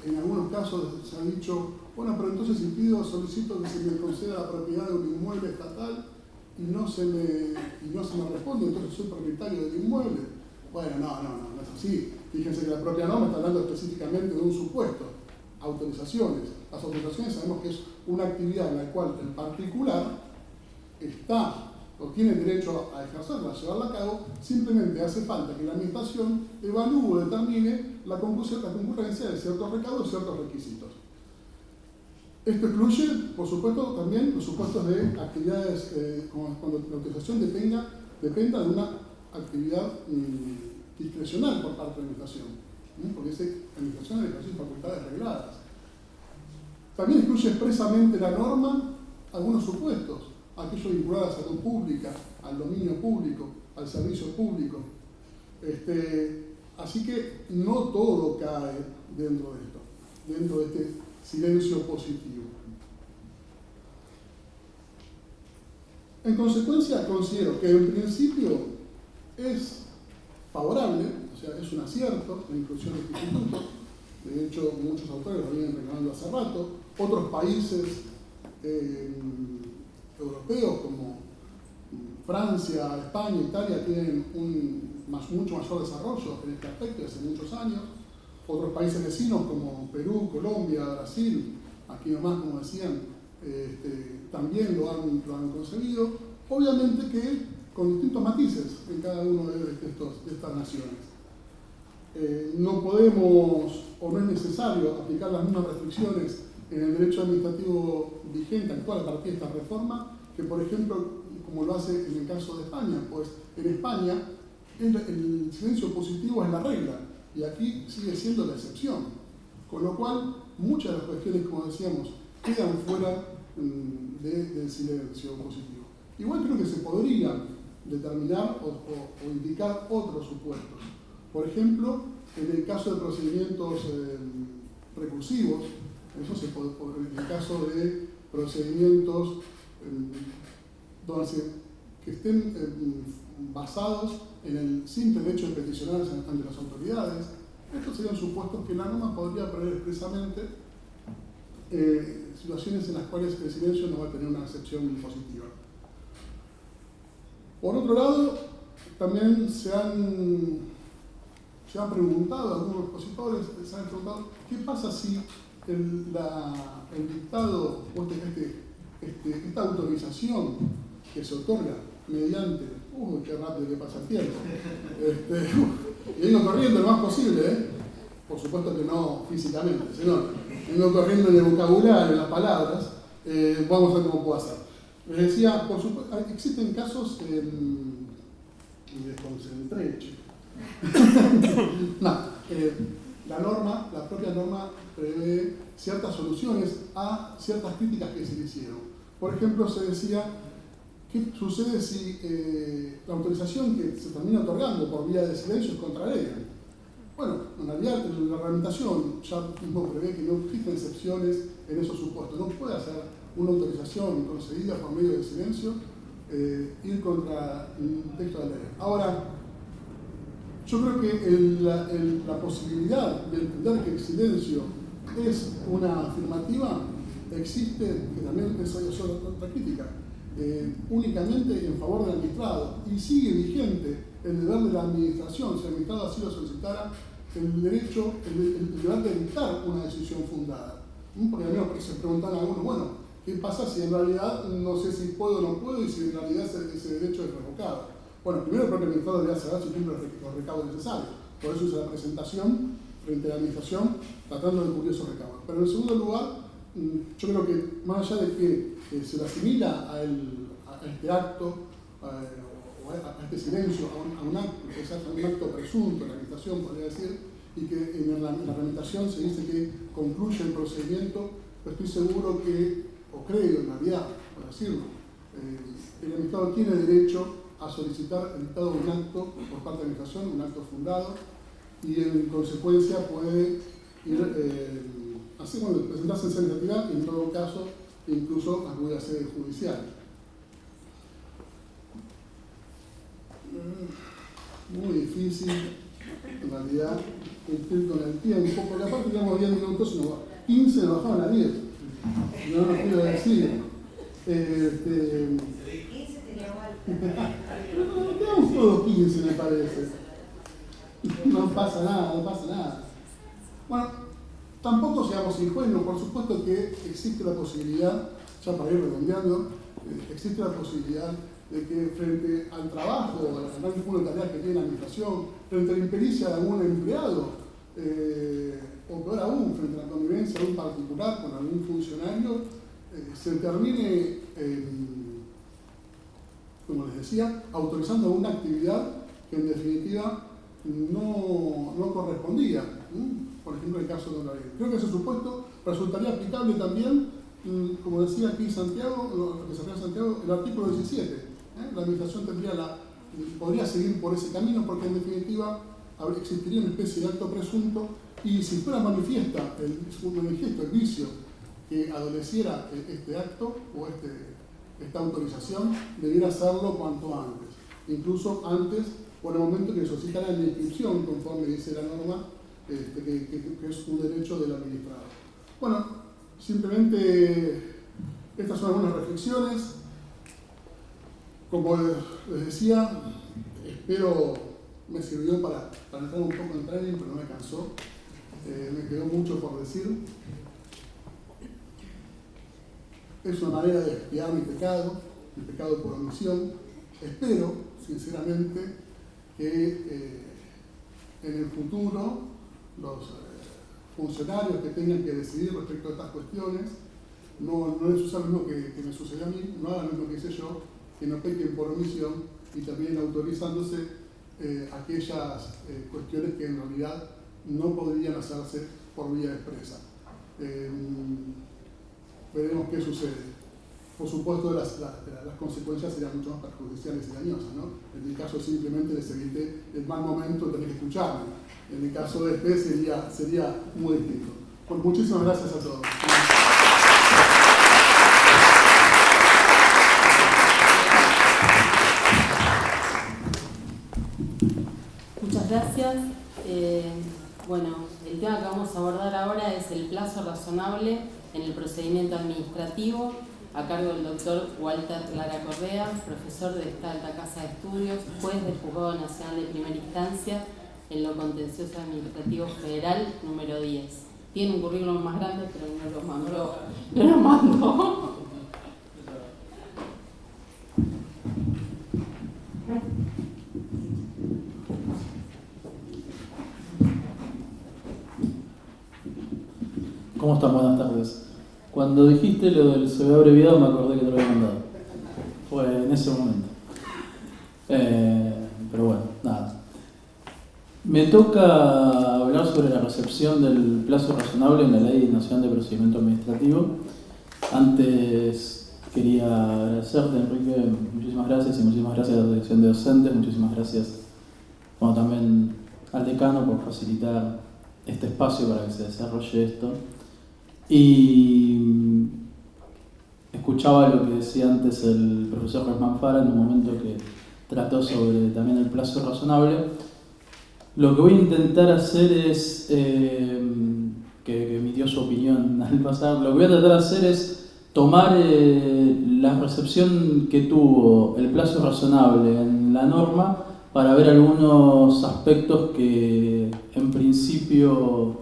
en algunos casos se ha dicho, bueno, pero entonces si pido, solicito que se me conceda la propiedad de un inmueble estatal y no se me responde, entonces soy propietario del inmueble. Bueno, no es así. Fíjense que la propia norma está hablando específicamente de un supuesto, autorizaciones. Las autorizaciones sabemos que es una actividad en la cual el particular tiene derecho a ejercerla, a llevarla a cabo, simplemente hace falta que la administración evalúe o determine la concurrencia de ciertos recaudos y ciertos requisitos. Esto incluye, por supuesto, también los supuestos de actividades, cuando la autorización dependa de una actividad discrecional por parte de la administración, porque esa administración ejerce facultades regladas. También incluye expresamente la norma algunos supuestos, aquellos vinculados a la salud pública, al dominio público, al servicio público. Así que no todo cae dentro de esto, dentro de este silencio positivo. En consecuencia, considero que en principio es favorable, o sea, es un acierto la inclusión de este instituto. De hecho, muchos autores lo vienen reclamando hace rato. Otros países europeos como Francia, España, Italia tienen un mucho mayor desarrollo en este aspecto desde muchos años. Otros países vecinos como Perú, Colombia, Brasil, aquí nomás, como decían, también lo han concebido, obviamente que con distintos matices en cada una de estas naciones. No podemos o no es necesario aplicar las mismas restricciones en el derecho administrativo vigente actual a partir de esta reforma, que por ejemplo, como lo hace en el caso de España, pues en España el silencio positivo es la regla y aquí sigue siendo la excepción, con lo cual muchas de las cuestiones, como decíamos, quedan fuera del silencio positivo. Igual creo que se podrían determinar o indicar otros supuestos. Por ejemplo, en el caso de procedimientos recursivos, eso se puede, en el caso de procedimientos que estén basados en el simple derecho de peticionar ante las autoridades, estos serían supuestos que la norma podría prever expresamente situaciones en las cuales el silencio no va a tener una excepción positiva. Por otro lado, también se han preguntado, algunos expositores se han preguntado, ¿qué pasa si el dictado, esta autorización que se otorga mediante, qué rápido que pasa el tiempo, y vengo corriendo lo más posible, por supuesto que no físicamente, sino vengo corriendo en el vocabulario, en las palabras, vamos a ver cómo puedo hacer. Les decía, por supuesto, existen casos, me desconcentré, la propia norma prevé ciertas soluciones a ciertas críticas que se le hicieron. Por ejemplo, se decía, ¿qué sucede si la autorización que se termina otorgando por vía de silencio es contra ley? Bueno, en realidad la reglamentación ya mismo prevé que no existen excepciones en esos supuestos. No puede hacer una autorización concedida por medio del silencio ir contra el texto de la ley. Ahora, yo creo que la posibilidad de entender que el silencio es una afirmativa existe, que también es otra crítica, únicamente en favor del administrado y sigue vigente el deber de la administración, si el administrado así lo solicitara, el derecho, el deber de dictar una decisión fundada. Porque al menos se preguntan a uno, bueno, ¿qué pasa si en realidad no sé si puedo o no puedo y si en realidad ese derecho es revocado? Bueno, primero el propio administrador debe saber si cumple los recaudos necesarios. Por eso hice la presentación frente a la administración tratando de cubrir esos recaudos. Pero en segundo lugar, yo creo que más allá de que se le asimila a este acto, a este silencio, a un acto presunto en la administración, podría decir, y que en la reglamentación se dice que concluye el procedimiento, pues estoy seguro que, o creo en realidad, por decirlo, el administrador tiene derecho a solicitar el dictado de un acto por parte de la administración, un acto fundado, y en consecuencia puede ir, presentarse en sensibilidad y en todo caso incluso acudir a sede judicial. Muy difícil, en realidad, cumplir con el tiempo, porque aparte teníamos 10 minutos, sino 15 nos bajaban a 10. No lo quiero decir. 15 tenía mal. Pero quedamos todos 15, me parece. No pasa nada, no pasa nada. Bueno, tampoco seamos ingenuos, por supuesto que existe la posibilidad, ya para ir redondeando, existe la posibilidad de que frente al trabajo, al gran cúmulo de tareas que tiene la administración, frente a la impericia de algún empleado, o peor aún, frente a la convivencia de un particular con algún funcionario, se termine, como les decía, autorizando una actividad que en definitiva no correspondía. Por ejemplo, el caso de una ley. Creo que ese supuesto resultaría aplicable también, como decía aquí Santiago, lo que se refiere a Santiago, el artículo 17. La administración podría seguir por ese camino porque en definitiva existiría una especie de acto presunto y si fuera manifiesto el vicio que adoleciera este acto o esta autorización, debiera hacerlo cuanto antes, incluso antes por el momento que solicitara la inscripción conforme dice la norma, que es un derecho del administrado. Bueno, simplemente estas son algunas reflexiones. Como les decía, espero me sirvió para entrar un poco en training, pero no me cansó. Me quedó mucho por decir. Es una manera de expiar mi pecado por omisión. Espero, sinceramente, que en el futuro los funcionarios que tengan que decidir respecto a estas cuestiones no les suceda lo mismo que me sucedió a mí, no hagan lo mismo que hice yo, que no pequen por omisión y también autorizándose aquellas cuestiones que en realidad no podrían hacerse por vía expresa. Veremos qué sucede. Por supuesto, las consecuencias serían mucho más perjudiciales y dañosas, ¿no? En mi caso simplemente les evité el mal momento de tener que escucharme. En el caso de este sería muy distinto. Pues muchísimas gracias a todos. Muchas gracias. Bueno, el tema que vamos a abordar ahora es el plazo razonable en el procedimiento administrativo, a cargo del doctor Walter Lara Correa, profesor de esta alta casa de estudios, juez del Juzgado Nacional de Primera Instancia en lo contencioso administrativo federal número 10. Tiene un currículum más grande, pero no lo mando. ¿Cómo están? Buenas tardes. Cuando dijiste lo del CV abreviado me acordé que te lo había mandado. Fue en ese momento. Pero bueno, nada. Me toca hablar sobre la recepción del plazo razonable en la Ley Nacional de Procedimiento Administrativo. Antes quería agradecerte, Enrique, muchísimas gracias y muchísimas gracias a la dirección de docentes, muchísimas gracias también al decano por facilitar este espacio para que se desarrolle esto. Y escuchaba lo que decía antes el profesor Resman Fara en un momento que trató sobre también el plazo razonable. Lo que voy a intentar hacer es, que emitió su opinión al pasar, lo que voy a tratar de hacer es tomar la recepción que tuvo el plazo razonable en la norma para ver algunos aspectos que en principio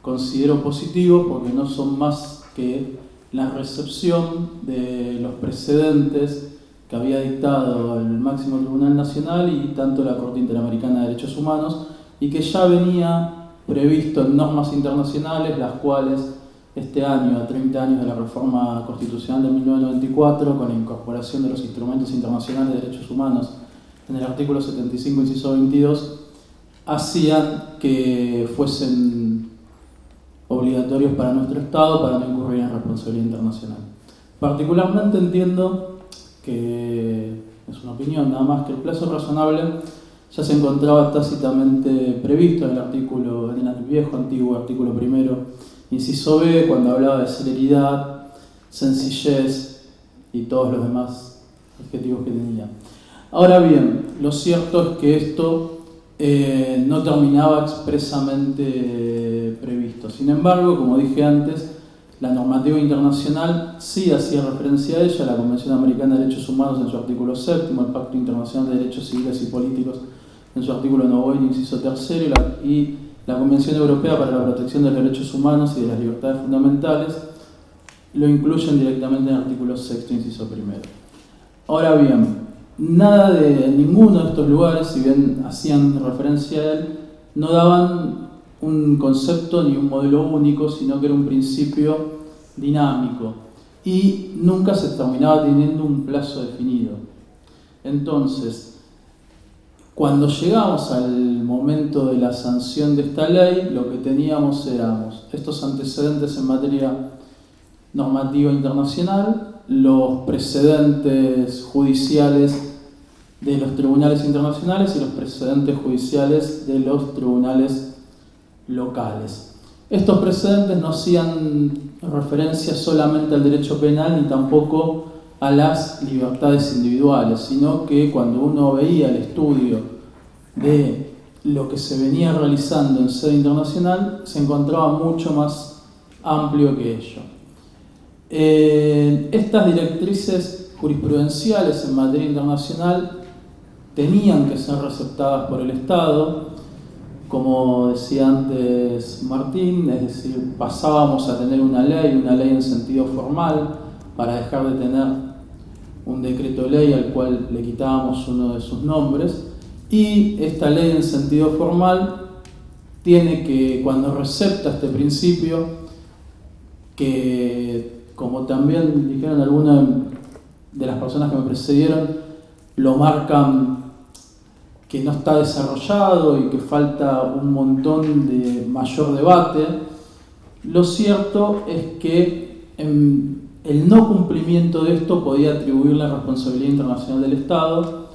considero positivos porque no son más que la recepción de los precedentes que había dictado el máximo Tribunal Nacional y tanto la Corte Interamericana de Derechos Humanos, y que ya venía previsto en normas internacionales, las cuales este año, a 30 años de la reforma constitucional de 1994, con la incorporación de los instrumentos internacionales de derechos humanos en el artículo 75, inciso 22, hacían que fuesen obligatorios para nuestro Estado para no incurrir en responsabilidad internacional. Particularmente entiendo que, es una opinión nada más, que el plazo razonable ya se encontraba tácitamente previsto en el viejo antiguo artículo primero, inciso B, cuando hablaba de celeridad, sencillez y todos los demás adjetivos que tenía. Ahora bien, lo cierto es que esto no terminaba expresamente previsto. Sin embargo, como dije antes, la normativa internacional sí hacía referencia a ella, la Convención Americana de Derechos Humanos en su artículo 7, el Pacto Internacional de Derechos Civiles y Políticos en su artículo 9, inciso 3, y la Convención Europea para la Protección de los Derechos Humanos y de las Libertades Fundamentales lo incluyen directamente en el artículo 6, inciso 1. Ahora bien, nada de ninguno de estos lugares, si bien hacían referencia a él, no daban un concepto ni un modelo único, sino que era un principio dinámico y nunca se terminaba teniendo un plazo definido. Entonces, cuando llegamos al momento de la sanción de esta ley, lo que teníamos eran estos antecedentes en materia normativa internacional, los precedentes judiciales de los tribunales internacionales y los precedentes judiciales de los tribunales locales. Estos precedentes no hacían referencia solamente al derecho penal ni tampoco a las libertades individuales, sino que cuando uno veía el estudio de lo que se venía realizando en sede internacional, se encontraba mucho más amplio que ello. Estas directrices jurisprudenciales en materia internacional tenían que ser receptadas por el Estado, como decía antes Martín, es decir, pasábamos a tener una ley en sentido formal, para dejar de tener un decreto ley al cual le quitábamos uno de sus nombres, y esta ley en sentido formal tiene que, cuando recepta este principio, que como también dijeron algunas de las personas que me precedieron, lo marcan que no está desarrollado y que falta un montón de mayor debate, lo cierto es que el no cumplimiento de esto podía atribuir la responsabilidad internacional del Estado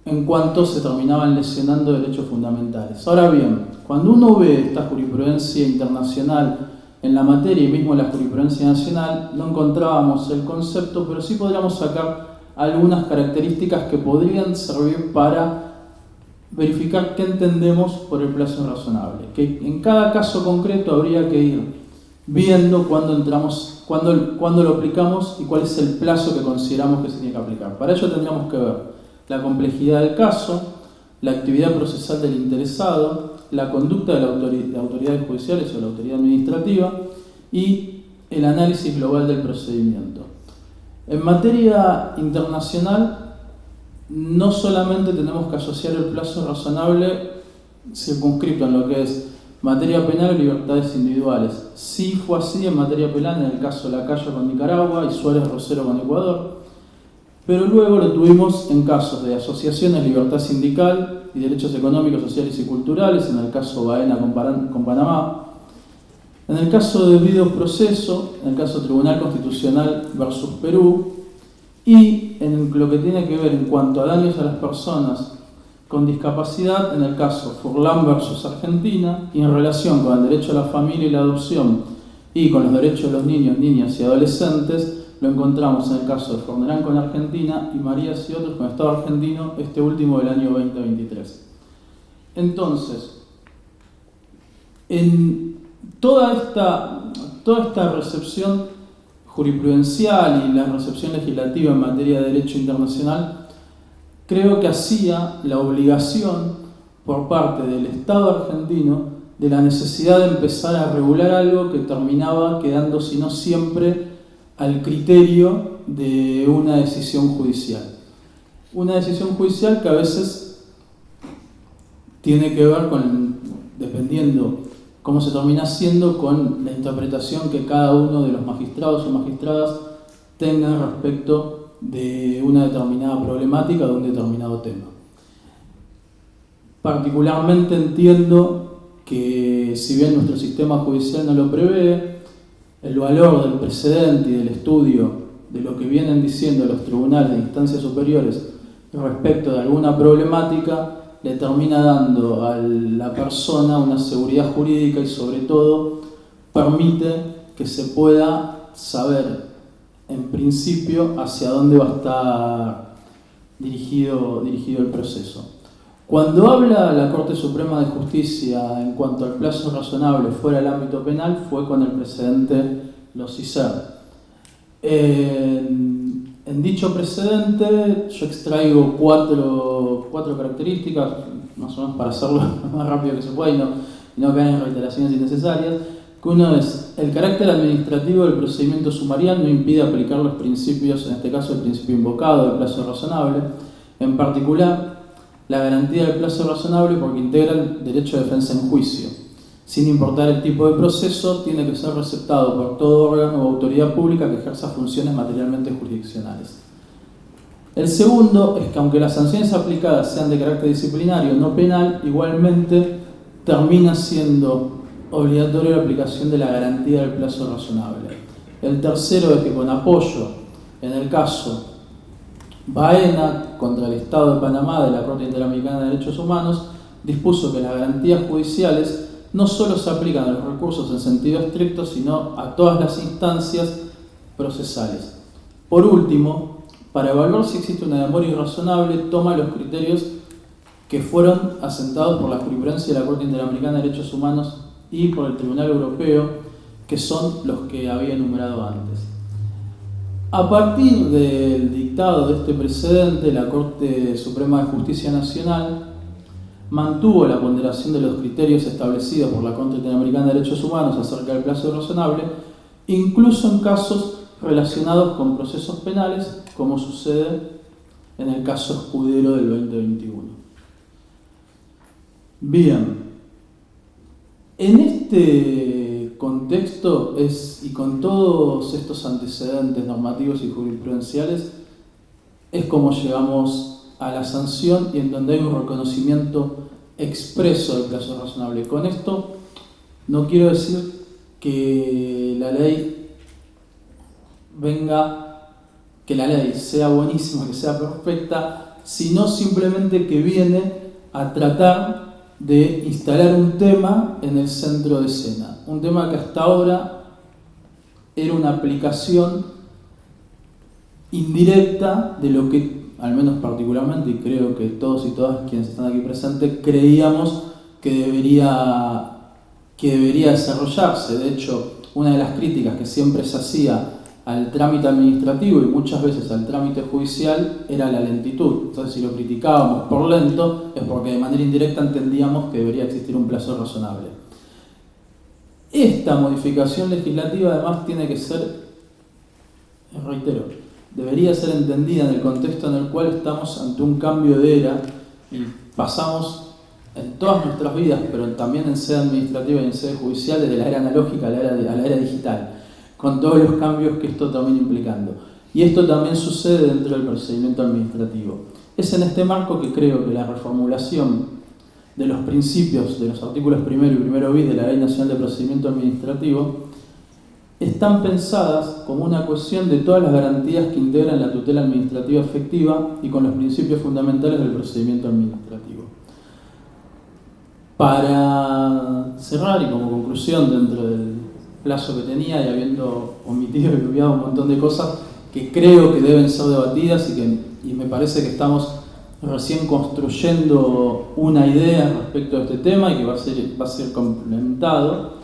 en cuanto se terminaban lesionando derechos fundamentales. Ahora bien, cuando uno ve esta jurisprudencia internacional en la materia y mismo la jurisprudencia nacional, no encontrábamos el concepto, pero sí podríamos sacar algunas características que podrían servir para verificar qué entendemos por el plazo razonable. Que en cada caso concreto habría que ir viendo cuándo lo aplicamos y cuál es el plazo que consideramos que se tiene que aplicar. Para ello tendríamos que ver la complejidad del caso, la actividad procesal del interesado, la conducta de las autoridades judiciales o la autoridad administrativa y el análisis global del procedimiento. En materia internacional, no solamente tenemos que asociar el plazo razonable circunscrito en lo que es materia penal y libertades individuales. Sí fue así en materia penal en el caso de Lacayo con Nicaragua y Suárez Rosero con Ecuador, pero luego lo tuvimos en casos de asociaciones, libertad sindical y derechos económicos, sociales y culturales, en el caso Baena con Panamá, en el caso de debido proceso, en el caso Tribunal Constitucional versus Perú, y en lo que tiene que ver en cuanto a daños a las personas con discapacidad, en el caso Furlan versus Argentina, y en relación con el derecho a la familia y la adopción y con los derechos de los niños, niñas y adolescentes, lo encontramos en el caso de Fornerán con Argentina y Marías y otros con el Estado argentino, este último del año 2023. Entonces, en toda esta recepción jurisprudencial y la recepción legislativa en materia de derecho internacional, creo que hacía la obligación por parte del Estado argentino de la necesidad de empezar a regular algo que terminaba quedando, si no siempre, al criterio de una decisión judicial. Una decisión judicial que a veces tiene que ver con, dependiendo cómo se termina haciendo, con la interpretación que cada uno de los magistrados o magistradas tenga respecto de una determinada problemática o de un determinado tema. Particularmente entiendo que, si bien nuestro sistema judicial no lo prevé, el valor del precedente y del estudio de lo que vienen diciendo los tribunales de instancias superiores respecto de alguna problemática le termina dando a la persona una seguridad jurídica y, sobre todo, permite que se pueda saber en principio hacia dónde va a estar dirigido el proceso. Cuando habla la Corte Suprema de Justicia en cuanto al plazo razonable fuera del ámbito penal, fue con el precedente Los Isern. En dicho precedente yo extraigo cuatro características, más o menos para hacerlo lo más rápido que se pueda y no caer en reiteraciones innecesarias. Que uno es: el carácter administrativo del procedimiento sumarial no impide aplicar los principios, en este caso el principio invocado del plazo razonable, en particular la garantía del plazo razonable, porque integra el derecho de defensa en juicio. Sin importar el tipo de proceso, tiene que ser receptado por todo órgano o autoridad pública que ejerza funciones materialmente jurisdiccionales. El segundo es que, aunque las sanciones aplicadas sean de carácter disciplinario, no penal, igualmente termina siendo obligatoria la aplicación de la garantía del plazo razonable. El tercero es que, con apoyo en el caso Baena contra el Estado de Panamá de la Corte Interamericana de Derechos Humanos, dispuso que las garantías judiciales no solo se aplican a los recursos en sentido estricto, sino a todas las instancias procesales. Por último, para evaluar si existe una demora irrazonable, toma los criterios que fueron asentados por la jurisprudencia de la Corte Interamericana de Derechos Humanos y por el Tribunal Europeo, que son los que había enumerado antes. A partir del dictado de este precedente, la Corte Suprema de Justicia Nacional mantuvo la ponderación de los criterios establecidos por la Corte Interamericana de Derechos Humanos acerca del plazo razonable, incluso en casos relacionados con procesos penales, como sucede en el caso Escudero del 2021. Bien, en este contexto y con todos estos antecedentes normativos y jurisprudenciales es como llegamos a la sanción y en donde hay un reconocimiento expreso del plazo razonable. Con esto no quiero decir que la ley sea buenísima, que sea perfecta, sino simplemente que viene a tratar de instalar un tema en el centro de escena. Un tema que hasta ahora era una aplicación indirecta de lo que, al menos particularmente, y creo que todos y todas quienes están aquí presentes, creíamos que debería desarrollarse. De hecho, una de las críticas que siempre se hacía al trámite administrativo y muchas veces al trámite judicial era la lentitud. Entonces, si lo criticábamos por lento, es porque de manera indirecta entendíamos que debería existir un plazo razonable. Esta modificación legislativa, además, tiene que ser, reitero, debería ser entendida en el contexto en el cual estamos ante un cambio de era y pasamos en todas nuestras vidas, pero también en sede administrativa y en sede judicial, desde la era analógica a la era digital, con todos los cambios que esto termina implicando. Y esto también sucede dentro del procedimiento administrativo. Es en este marco que creo que la reformulación de los principios de los artículos 1 y 1 bis de la Ley Nacional de Procedimiento Administrativo están pensadas como una cohesión de todas las garantías que integran la tutela administrativa efectiva y con los principios fundamentales del procedimiento administrativo. Para cerrar y como conclusión dentro del plazo que tenía y habiendo omitido y obviado un montón de cosas que creo que deben ser debatidas y me parece que estamos recién construyendo una idea respecto a este tema y que va a ser complementado,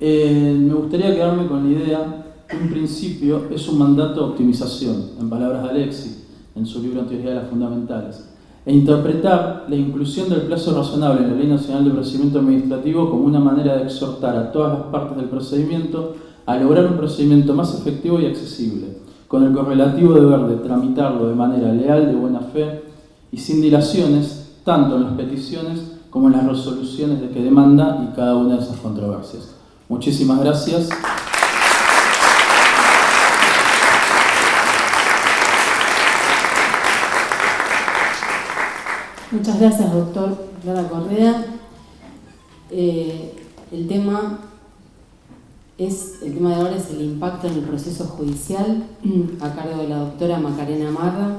me gustaría quedarme con la idea que un principio es un mandato de optimización, en palabras de Alexis, en su libro En Teoría de las Fundamentales, e interpretar la inclusión del plazo razonable en la Ley Nacional de Procedimiento Administrativo como una manera de exhortar a todas las partes del procedimiento a lograr un procedimiento más efectivo y accesible, con el correlativo deber de tramitarlo de manera leal, de buena fe y sin dilaciones, tanto en las peticiones como en las resoluciones de que demanda y cada una de esas controversias. Muchísimas gracias. Muchas gracias, doctor Lara Correa. El tema de ahora es el impacto en el proceso judicial, a cargo de la doctora Macarena Marra,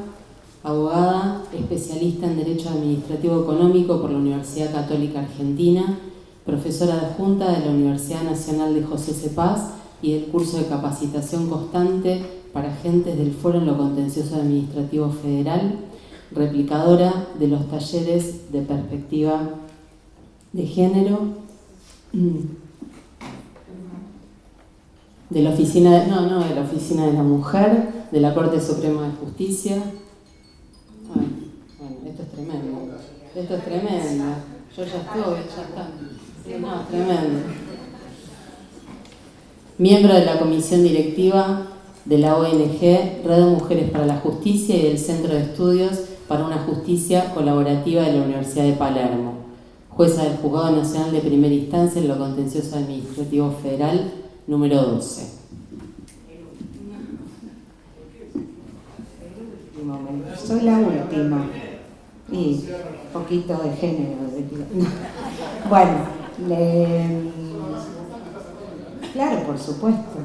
abogada, especialista en Derecho Administrativo Económico por la Universidad Católica Argentina, profesora adjunta de la Universidad Nacional de José C. Paz y del curso de capacitación constante para agentes del Foro en lo Contencioso Administrativo Federal, replicadora de los talleres de perspectiva de género de la Oficina de la Mujer, de la Corte Suprema de Justicia. Bueno, esto es tremendo. Yo ya está. Sí, no, tremendo. Miembro de la Comisión Directiva de la ONG Red de Mujeres para la Justicia y del Centro de Estudios para una Justicia Colaborativa de la Universidad de Palermo, jueza del Juzgado Nacional de Primera Instancia en lo Contencioso Administrativo Federal número 12. Soy la última y un poquito de género. Bueno, claro, por supuesto.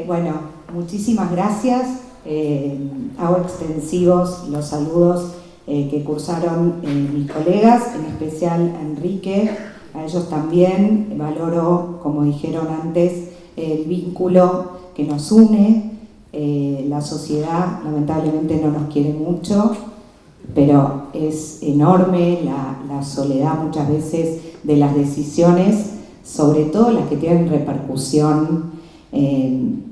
Bueno, muchísimas gracias. Hago extensivos los saludos que cursaron mis colegas, en especial a Enrique, a ellos también. Valoro, como dijeron antes, el vínculo que nos une. La sociedad lamentablemente no nos quiere mucho, pero es enorme la soledad muchas veces de las decisiones, sobre todo las que tienen repercusión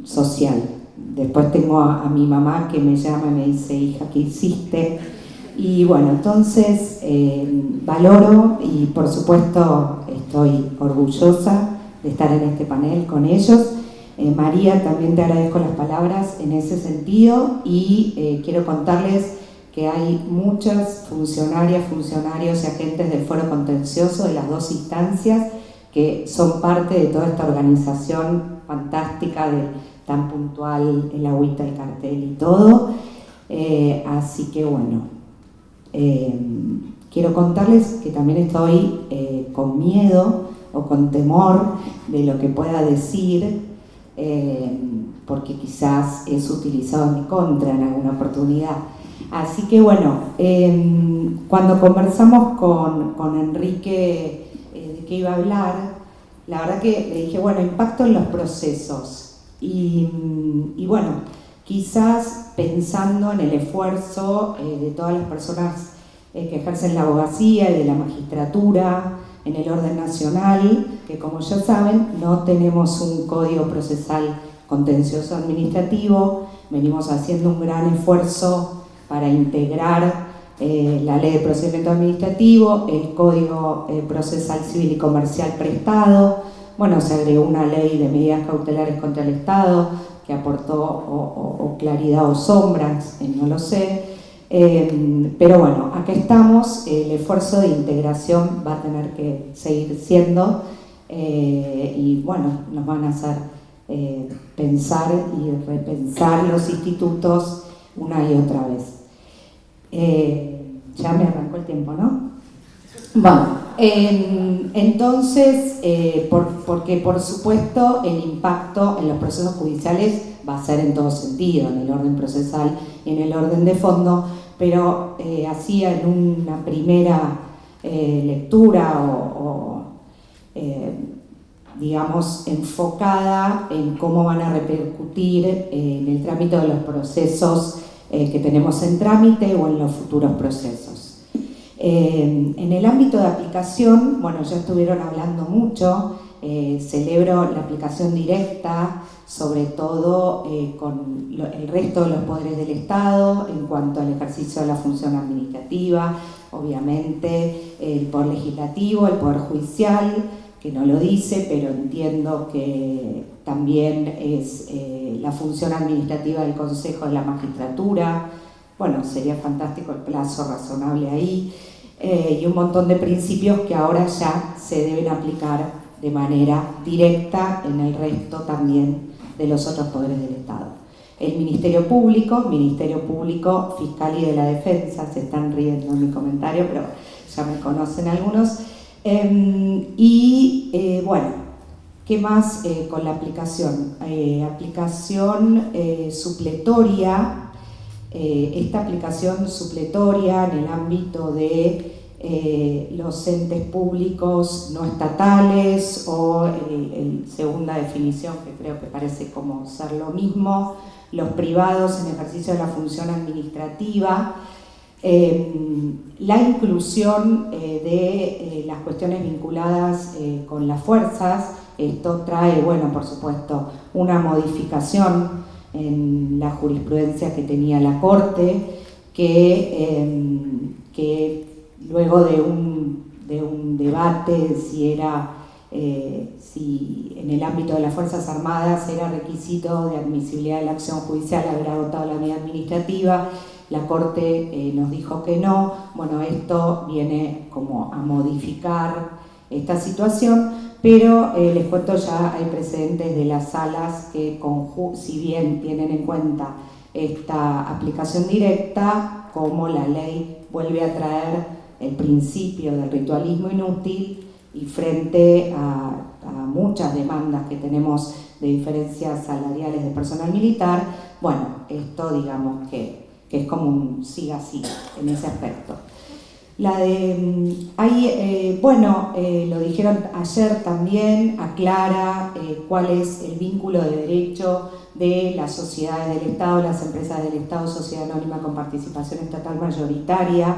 social. Después tengo a mi mamá que me llama y me dice: hija, ¿qué hiciste? Y bueno, entonces valoro y por supuesto estoy orgullosa de estar en este panel con ellos. María, también te agradezco las palabras en ese sentido y quiero contarles que hay muchas funcionarias, funcionarios y agentes del Foro Contencioso de las dos instancias que son parte de toda esta organización fantástica de tan puntual, el agüita, el cartel y todo. Así que bueno, quiero contarles que también estoy con miedo o con temor de lo que pueda decir, porque quizás es utilizado en mi contra en alguna oportunidad. Así que bueno, cuando conversamos con Enrique de qué iba a hablar, la verdad que le dije, bueno, impacto en los procesos. Y bueno, quizás pensando en el esfuerzo de todas las personas que ejercen la abogacía y de la magistratura en el orden nacional, que como ya saben, no tenemos un código procesal contencioso administrativo. Venimos haciendo un gran esfuerzo para integrar la ley de procedimiento administrativo, el código procesal civil y comercial prestado. Bueno, se agregó una ley de medidas cautelares contra el Estado que aportó o claridad o sombras, no lo sé. Pero bueno, acá estamos. El esfuerzo de integración va a tener que seguir siendo y bueno, nos van a hacer pensar y repensar los institutos una y otra vez. Ya me arrancó el tiempo, ¿no? Bueno, entonces, porque por supuesto el impacto en los procesos judiciales va a ser en todo sentido, en el orden procesal y en el orden de fondo, pero así en una primera lectura digamos, enfocada en cómo van a repercutir en el trámite de los procesos que tenemos en trámite o en los futuros procesos. En el ámbito de aplicación, bueno, ya estuvieron hablando mucho celebro la aplicación directa, sobre todo con el resto de los poderes del Estado en cuanto al ejercicio de la función administrativa, obviamente el poder legislativo, el poder judicial, que no lo dice, pero entiendo que también es la función administrativa del Consejo de la Magistratura. Bueno, sería fantástico el plazo razonable ahí, y un montón de principios que ahora ya se deben aplicar de manera directa en el resto también de los otros poderes del Estado. El Ministerio Público, Fiscal y de la Defensa, se están riendo en mi comentario, pero ya me conocen algunos. Bueno, ¿qué más con la aplicación? Aplicación supletoria. Esta aplicación supletoria en el ámbito de los entes públicos no estatales o segunda definición, que creo que parece como ser lo mismo, los privados en ejercicio de la función administrativa, la inclusión de las cuestiones vinculadas con las fuerzas. Esto trae, bueno, por supuesto, una modificación en la jurisprudencia que tenía la Corte, que luego de un debate si en el ámbito de las Fuerzas Armadas era requisito de admisibilidad de la acción judicial haber agotado la medida administrativa, la Corte nos dijo que no. Bueno, esto viene como a modificar esta situación, pero les cuento, ya hay precedentes de las salas que, si bien tienen en cuenta esta aplicación directa, como la ley vuelve a traer el principio del ritualismo inútil y frente a muchas demandas que tenemos de diferencias salariales de personal militar, bueno, esto digamos que es como un siga-siga en ese aspecto. Lo dijeron ayer también, aclara cuál es el vínculo de derecho de las sociedades del Estado, las empresas del Estado, sociedad anónima con participación estatal mayoritaria.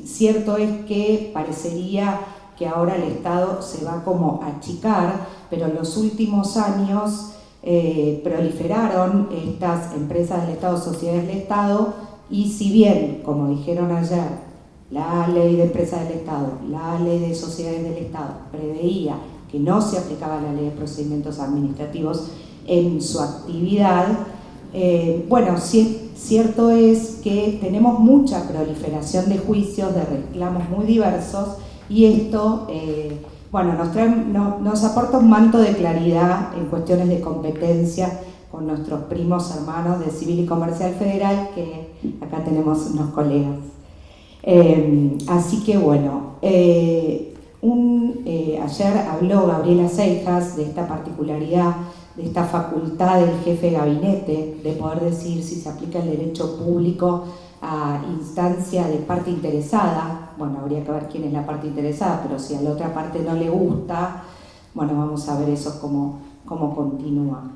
Cierto es que parecería que ahora el Estado se va como a achicar, pero en los últimos años proliferaron estas empresas del Estado, sociedades del Estado, y si bien, como dijeron ayer, la ley de empresas del Estado, la ley de sociedades del Estado preveía que no se aplicaba la ley de procedimientos administrativos en su actividad, cierto es que tenemos mucha proliferación de juicios, de reclamos muy diversos, y esto nos aporta un manto de claridad en cuestiones de competencia con nuestros primos hermanos de Civil y Comercial Federal, que acá tenemos unos colegas. Así que bueno, ayer habló Gabriela Seijas de esta particularidad, de esta facultad del jefe de gabinete de poder decir si se aplica el derecho público a instancia de parte interesada. Bueno, habría que ver quién es la parte interesada, pero si a la otra parte no le gusta, bueno, vamos a ver eso cómo continúa.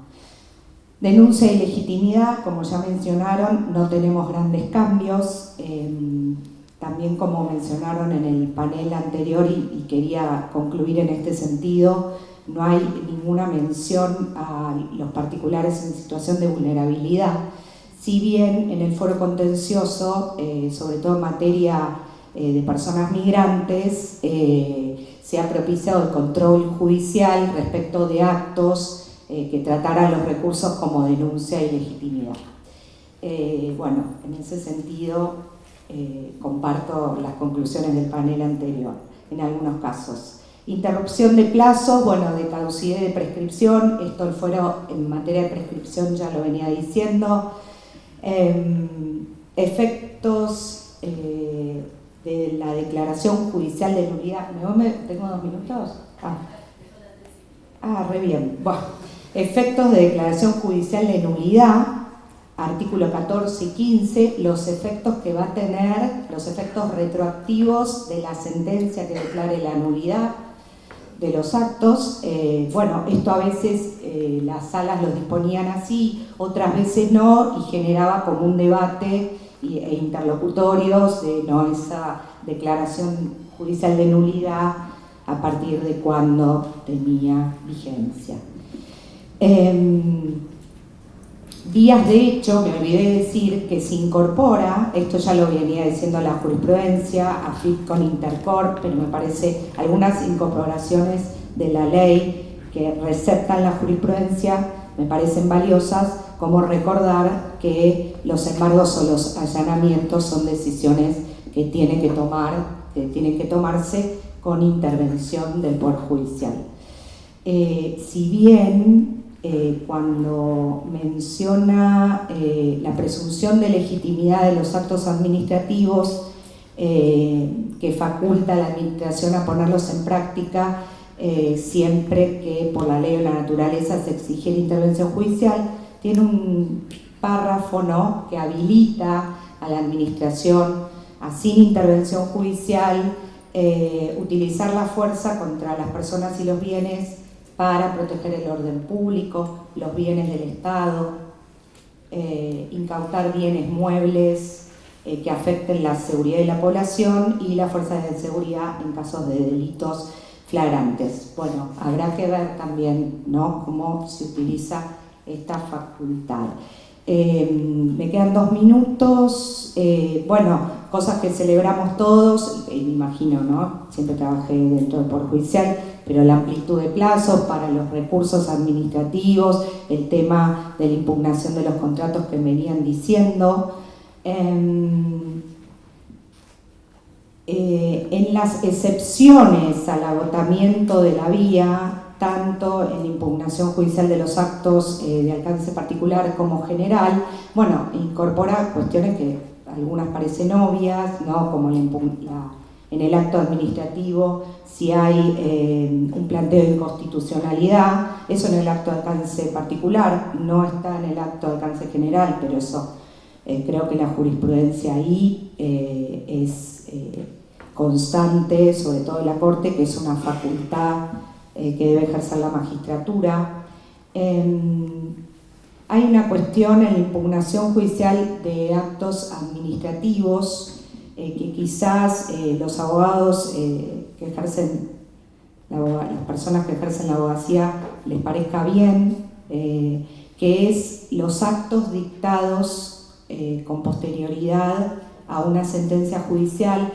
Denuncia y legitimidad, como ya mencionaron, no tenemos grandes cambios. También, como mencionaron en el panel anterior, y quería concluir en este sentido, no hay ninguna mención a los particulares en situación de vulnerabilidad. Si bien en el foro contencioso, sobre todo en materia de personas migrantes, se ha propiciado el control judicial respecto de actos que trataran los recursos como denuncia y legitimidad. En ese sentido, comparto las conclusiones del panel anterior en algunos casos. Interrupción de plazos, de caducidad y de prescripción. Esto el fuero en materia de prescripción ya lo venía diciendo. Efectos de la declaración judicial de nulidad. ¿Tengo 2 minutos? Re bien. Bueno, efectos de declaración judicial de nulidad. Artículo 14 y 15, los efectos que va a tener, los efectos retroactivos de la sentencia que declare la nulidad de los actos. Esto a veces las salas lo disponían así, otras veces no, y generaba como un debate e interlocutorios de esa declaración judicial de nulidad a partir de cuando tenía vigencia. Vías de hecho, me olvidé decir que se incorpora, esto ya lo venía diciendo la jurisprudencia, AFIP con Intercorp, pero me parece algunas incorporaciones de la ley que receptan la jurisprudencia me parecen valiosas, como recordar que los embargos o los allanamientos son decisiones que tienen que tomarse con intervención del Poder Judicial. Si bien cuando menciona la presunción de legitimidad de los actos administrativos que faculta a la administración a ponerlos en práctica siempre que por la ley o la naturaleza se exige la intervención judicial, tiene un párrafo, ¿no?, que habilita a la administración a sin intervención judicial utilizar la fuerza contra las personas y los bienes para proteger el orden público, los bienes del Estado, incautar bienes muebles que afecten la seguridad de la población y las fuerzas de seguridad en casos de delitos flagrantes. Bueno, habrá que ver también, ¿no?, cómo se utiliza esta facultad. Me quedan 2 minutos. Bueno, cosas que celebramos todos, me imagino, ¿no? Siempre trabajé dentro del Poder Judicial, pero la amplitud de plazos para los recursos administrativos, el tema de la impugnación de los contratos que venían diciendo. En las excepciones al agotamiento de la vía, tanto en la impugnación judicial de los actos de alcance particular como general, bueno, incorpora cuestiones que algunas parecen obvias, ¿no?, como en el acto administrativo, si hay un planteo de inconstitucionalidad, eso en el acto de alcance particular, no está en el acto de alcance general, pero eso creo que la jurisprudencia ahí es constante, sobre todo en la Corte, que es una facultad que debe ejercer la magistratura. Hay una cuestión en la impugnación judicial de actos administrativos que quizás los abogados que ejercen, las personas que ejercen la abogacía les parezca bien, que es los actos dictados con posterioridad a una sentencia judicial.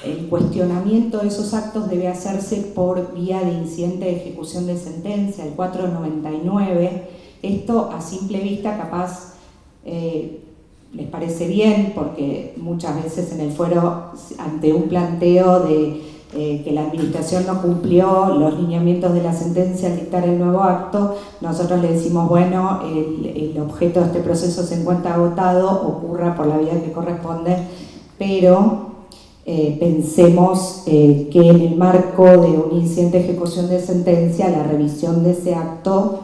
El cuestionamiento de esos actos debe hacerse por vía de incidente de ejecución de sentencia, el 499. Esto a simple vista capaz les parece bien, porque muchas veces en el fuero, ante un planteo de que la administración no cumplió los lineamientos de la sentencia al dictar el nuevo acto, nosotros le decimos, bueno, el objeto de este proceso se encuentra agotado, ocurra por la vía que corresponde, pero pensemos que en el marco de un incidente de ejecución de sentencia, la revisión de ese acto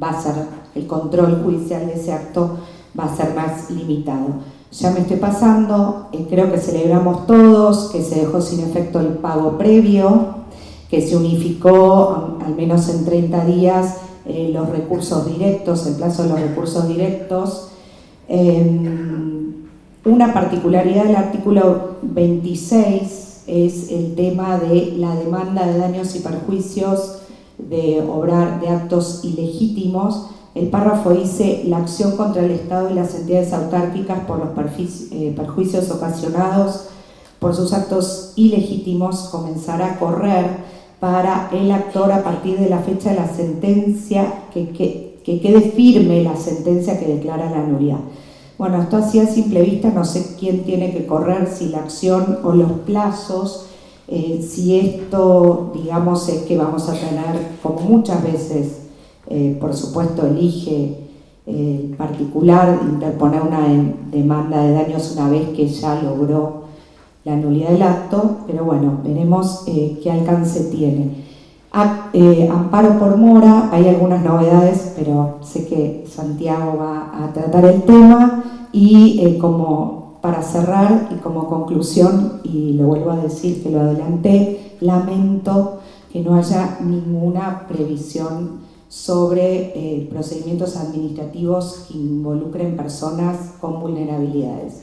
va a ser, el control judicial de ese acto va a ser más limitado. Ya me estoy pasando, creo que celebramos todos que se dejó sin efecto el pago previo, que se unificó al menos en 30 días los recursos directos, el plazo de los recursos directos. Una particularidad del artículo 26 es el tema de la demanda de daños y perjuicios de obrar de actos ilegítimos. El párrafo dice: la acción contra el Estado y las entidades autárquicas por los perjuicios ocasionados por sus actos ilegítimos comenzará a correr para el actor a partir de la fecha de la sentencia, que quede firme la sentencia que declara la nulidad. Bueno, esto así a simple vista no sé quién tiene que correr, si la acción o los plazos, si esto, digamos, es que vamos a tener, como muchas veces, por supuesto, elige el particular interponer una demanda de daños una vez que ya logró la nulidad del acto, pero bueno, veremos qué alcance tiene. Amparo por mora, hay algunas novedades, pero sé que Santiago va a tratar el tema y como para cerrar y como conclusión, y lo vuelvo a decir que lo adelanté, lamento que no haya ninguna previsión sobre procedimientos administrativos que involucren personas con vulnerabilidades.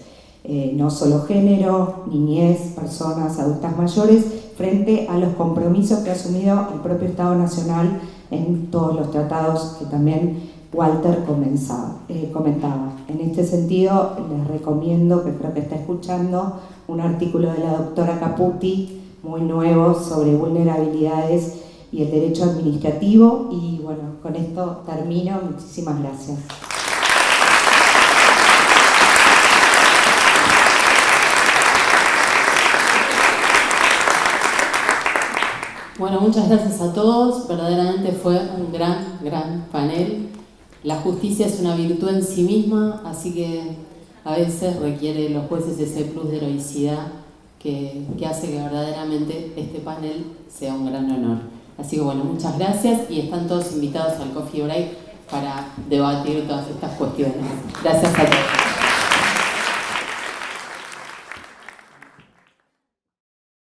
No solo género, niñez, personas adultas mayores, frente a los compromisos que ha asumido el propio Estado Nacional en todos los tratados que también Walter comentaba. En este sentido, les recomiendo, que creo que está escuchando, un artículo de la doctora Caputi, muy nuevo, sobre vulnerabilidades y el derecho administrativo. Y bueno, con esto termino. Muchísimas gracias. Bueno, muchas gracias a todos. Verdaderamente fue un gran panel. La justicia es una virtud en sí misma, así que a veces requiere de los jueces ese plus de heroicidad que hace que verdaderamente este panel sea un gran honor. Así que bueno, muchas gracias y están todos invitados al Coffee Break para debatir todas estas cuestiones. Gracias a todos.